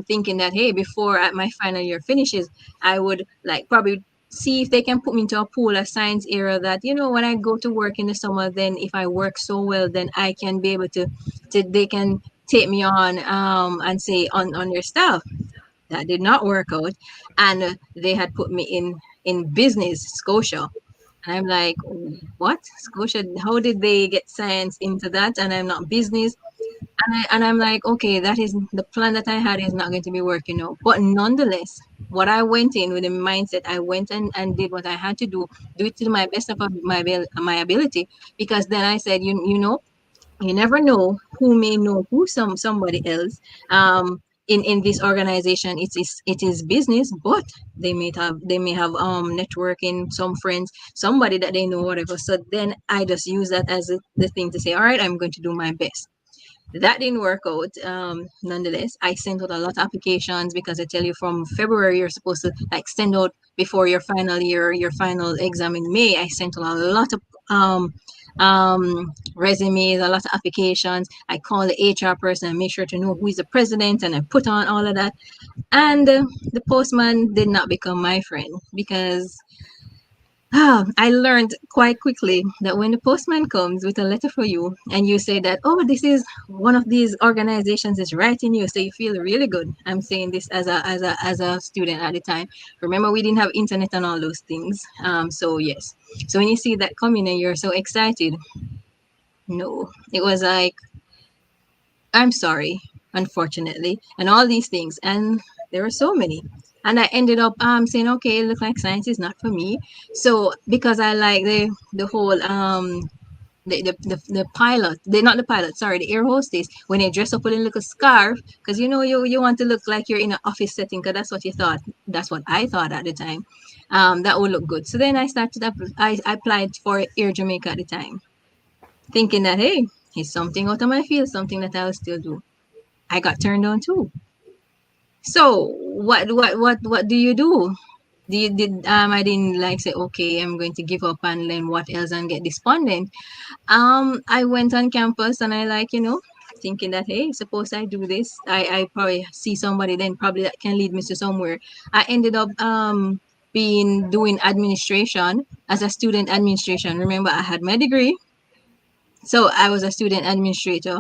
thinking that, hey, before my final year finishes, I would like probably see if they can put me into a pool, a science area that, when I go to work in the summer, then if I work so well, then I can be able to they can take me on, and say on your staff. That did not work out, and they had put me in business, Scotia. And I'm like, what? Scotia, how did they get science into that? And I'm not business. And I'm like, okay, that is the plan that I had is not going to be working out. But nonetheless, what I went in with the mindset, I went and did what I had to do it to my best of my ability. Because then I said, you never know who may know who somebody else, in this organization. It is business, but they may have networking, some friends, somebody that they know, whatever. So then I just use that as the thing to say, all right, I'm going to do my best. That didn't work out. Nonetheless, I sent out a lot of applications, because I tell you, from February you're supposed to like send out before your final year, your final exam in May. I sent out a lot of um, resumes, a lot of applications. I call the HR person and make sure to know who is the president, and I put on all of that. And the postman did not become my friend, because I learned quite quickly that when the postman comes with a letter for you, and you say that, oh, this is one of these organizations is writing you, so you feel really good. I'm saying this as a student at the time. Remember, we didn't have internet and all those things. So yes. So when you see that coming and you're so excited, no, it was like, I'm sorry, unfortunately, and all these things. And there were so many. And I ended up saying, okay, it looks like science is not for me. So because I like the whole the pilot, not the pilot, sorry, the air hostess, when they dress up with a little scarf, because you want to look like you're in an office setting, because that's what you thought. That's what I thought at the time. That would look good. So then I applied for Air Jamaica at the time, thinking that, hey, it's something out of my field, something that I will still do. I got turned on too. So what do you do? I didn't like say, okay, I'm going to give up and then what else, and get despondent. I went on campus, and I thinking that, hey, suppose I do this, I probably see somebody then probably that can lead me to somewhere. I ended up being doing administration as a student administration. Remember, I had my degree, so I was a student administrator.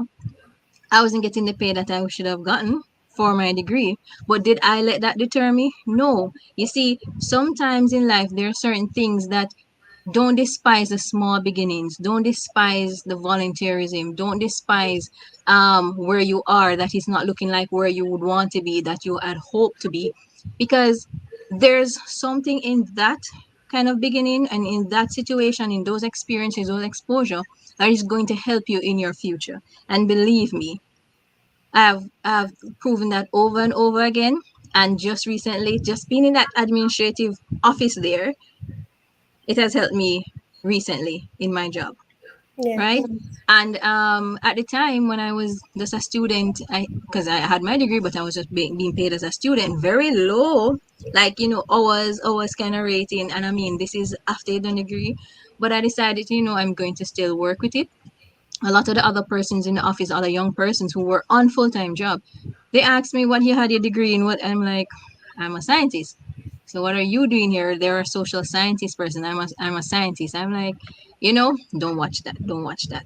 I wasn't getting the pay that I should have gotten for my degree. But did I let that deter me? No. You see, sometimes in life there are certain things that, don't despise the small beginnings. Don't despise the volunteerism. Don't despise where you are, that is not looking like where you would want to be, that you had hoped to be. Because there's something in that kind of beginning, and in that situation, in those experiences, those exposure, that is going to help you in your future. And believe me, I've proven that over and over again. And just recently, just being in that administrative office there, it has helped me recently in my job, Yeah. right? And at the time when I was just a student, because I had my degree, but I was just being paid as a student, very low, like hours kind of rating. And I mean, this is after you done degree, but I decided, I'm going to still work with it. A lot of the other persons in the office, other young persons who were on full-time job, they asked me what you had your degree in. What I'm like, I'm a scientist. So what are you doing here? They're a social scientist person. I'm a scientist. I'm like, don't watch that. Don't watch that.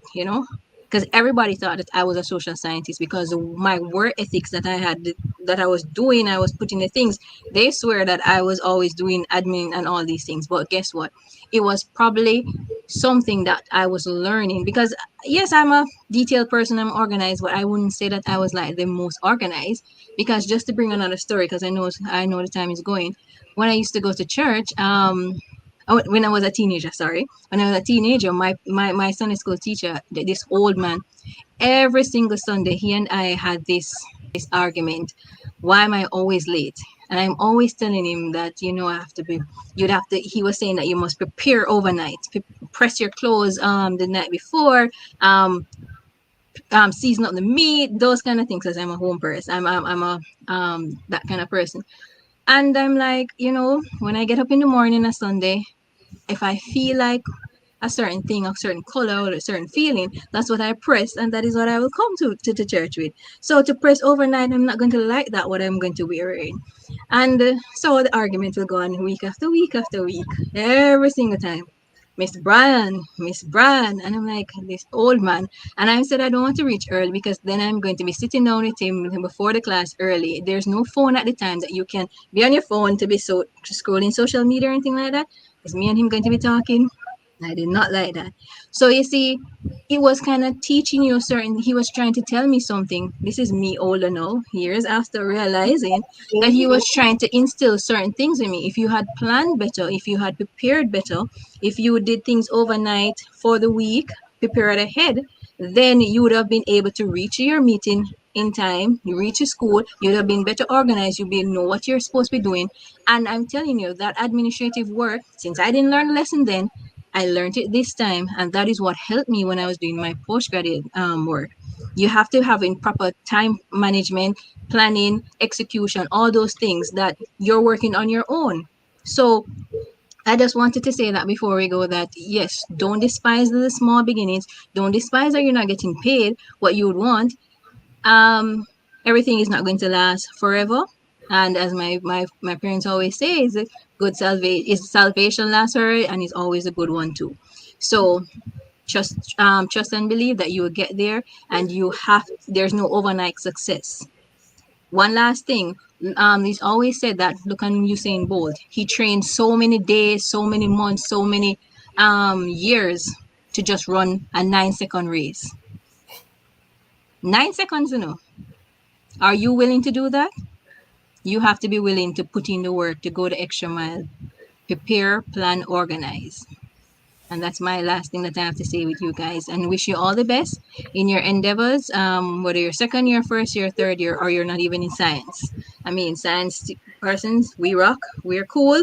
Because everybody thought that I was a social scientist because of my work ethics that I had, that I was doing, I was putting the things. They swear that I was always doing admin and all these things. But guess what? It was probably something that I was learning because yes, I'm a detailed person, I'm organized, but I wouldn't say that I was like the most organized. Because just to bring another story, because I know the time is going. When I used to go to church, when I was a teenager, sorry, when I was a teenager, my Sunday school teacher, this old man, every single Sunday, he and I had this argument. Why am I always late? And I'm always telling him that, I have to be, he was saying that you must prepare overnight, press your clothes the night before, um, season up the meat, those kind of things, because I'm a home person. I'm a, that kind of person. And I'm like, when I get up in the morning on Sunday, if I feel like a certain thing, a certain color, or a certain feeling, that's what I press, and that is what I will come to the church with. So to press overnight, I'm not going to like that, what I'm going to wear in. And so the argument will go on week after week after week, every single time. Miss Brian. And I'm like, this old man. And I said, I don't want to reach early because then I'm going to be sitting down with him before the class early. There's no phone at the time that you can be on your phone to be so scrolling social media or anything like that. It's me and him going to be talking. I did not like that. So you see, it was kind of teaching you he was trying to tell me something. This is me older now, years after realizing that he was trying to instill certain things in me. If you had planned better, if you had prepared better, if you did things overnight for the week, prepared ahead, then you would have been able to reach your meeting in time. You reach your school, you'd have been better organized, you'd be know what you're supposed to be doing. And I'm telling you that administrative work, since I didn't learn the lesson then, I learned it this time, and that is what helped me when I was doing my postgraduate work. You have to have in proper time management, planning, execution, all those things that you're working on your own. So I just wanted to say that before we go, that yes, don't despise the small beginnings. Don't despise that you're not getting paid what you would want. Um, Everything is not going to last forever. And as my parents always say, is salvation lasts forever, and is always a good one too. So trust and believe that you will get there, and there's no overnight success. One last thing, he's always said that, look on Usain Bolt. He trained so many days, so many months, so many years to just run a 9-second race. 9 seconds, Are you willing to do that? You have to be willing to put in the work, to go the extra mile, prepare, plan, organize. And that's my last thing that I have to say with you guys. And wish you all the best in your endeavors, whether you're second year, first year, third year, or you're not even in science. I mean, science persons, we rock, we're cool.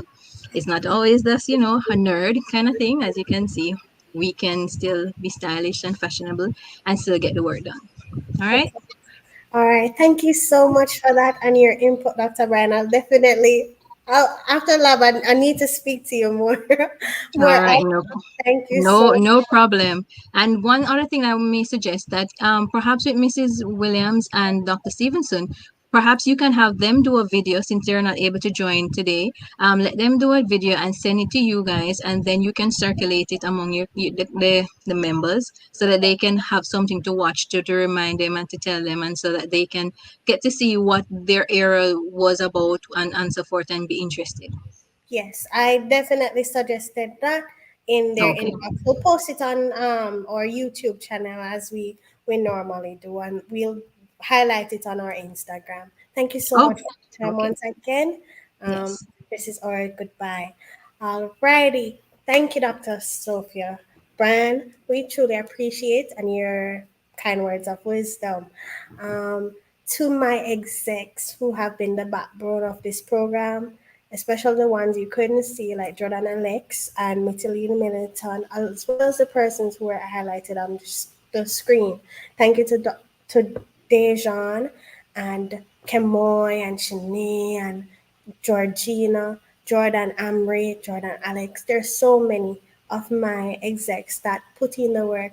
It's not always this, a nerd kind of thing. As you can see, we can still be stylish and fashionable and still get the work done. All right. All right. Thank you so much for that and your input, Dr. Brian. After lab, I need to speak to you more. more All right. often. No Thank you so No, no problem. And one other thing I may suggest that perhaps with Mrs. Williams and Dr. Stevenson, perhaps you can have them do a video since they're not able to join today. Let them do a video and send it to you guys, and then you can circulate it among the members so that they can have something to watch to remind them and to tell them, and so that they can get to see what their era was about and so forth and be interested. Yes, I definitely suggested that in their Okay. inbox. We'll post it on our YouTube channel as we normally do, and we'll highlight it on our Instagram. Thank you so Oh, much for your time okay. once again. Yes. This is our goodbye. Alrighty. Thank you, Dr. Sophia. Brian, we truly appreciate and your kind words of wisdom. Um, To my execs who have been the backbone of this program, especially the ones you couldn't see, like Jordan Alex and Matilene Militon, as well as the persons who were highlighted on the screen. Thank you to Dejan and Kemoy and Shanae and Georgina, Jordan Amri, Jordan Alex. There's so many of my execs that put in the work,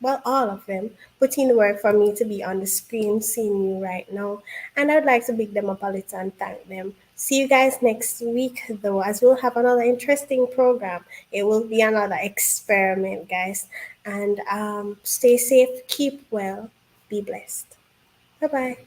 well, all of them, put in the work for me to be on the screen seeing you right now. And I'd like to big them up a little and thank them. See you guys next week, though, as we'll have another interesting program. It will be another experiment, guys. And stay safe, keep well, be blessed. Bye bye.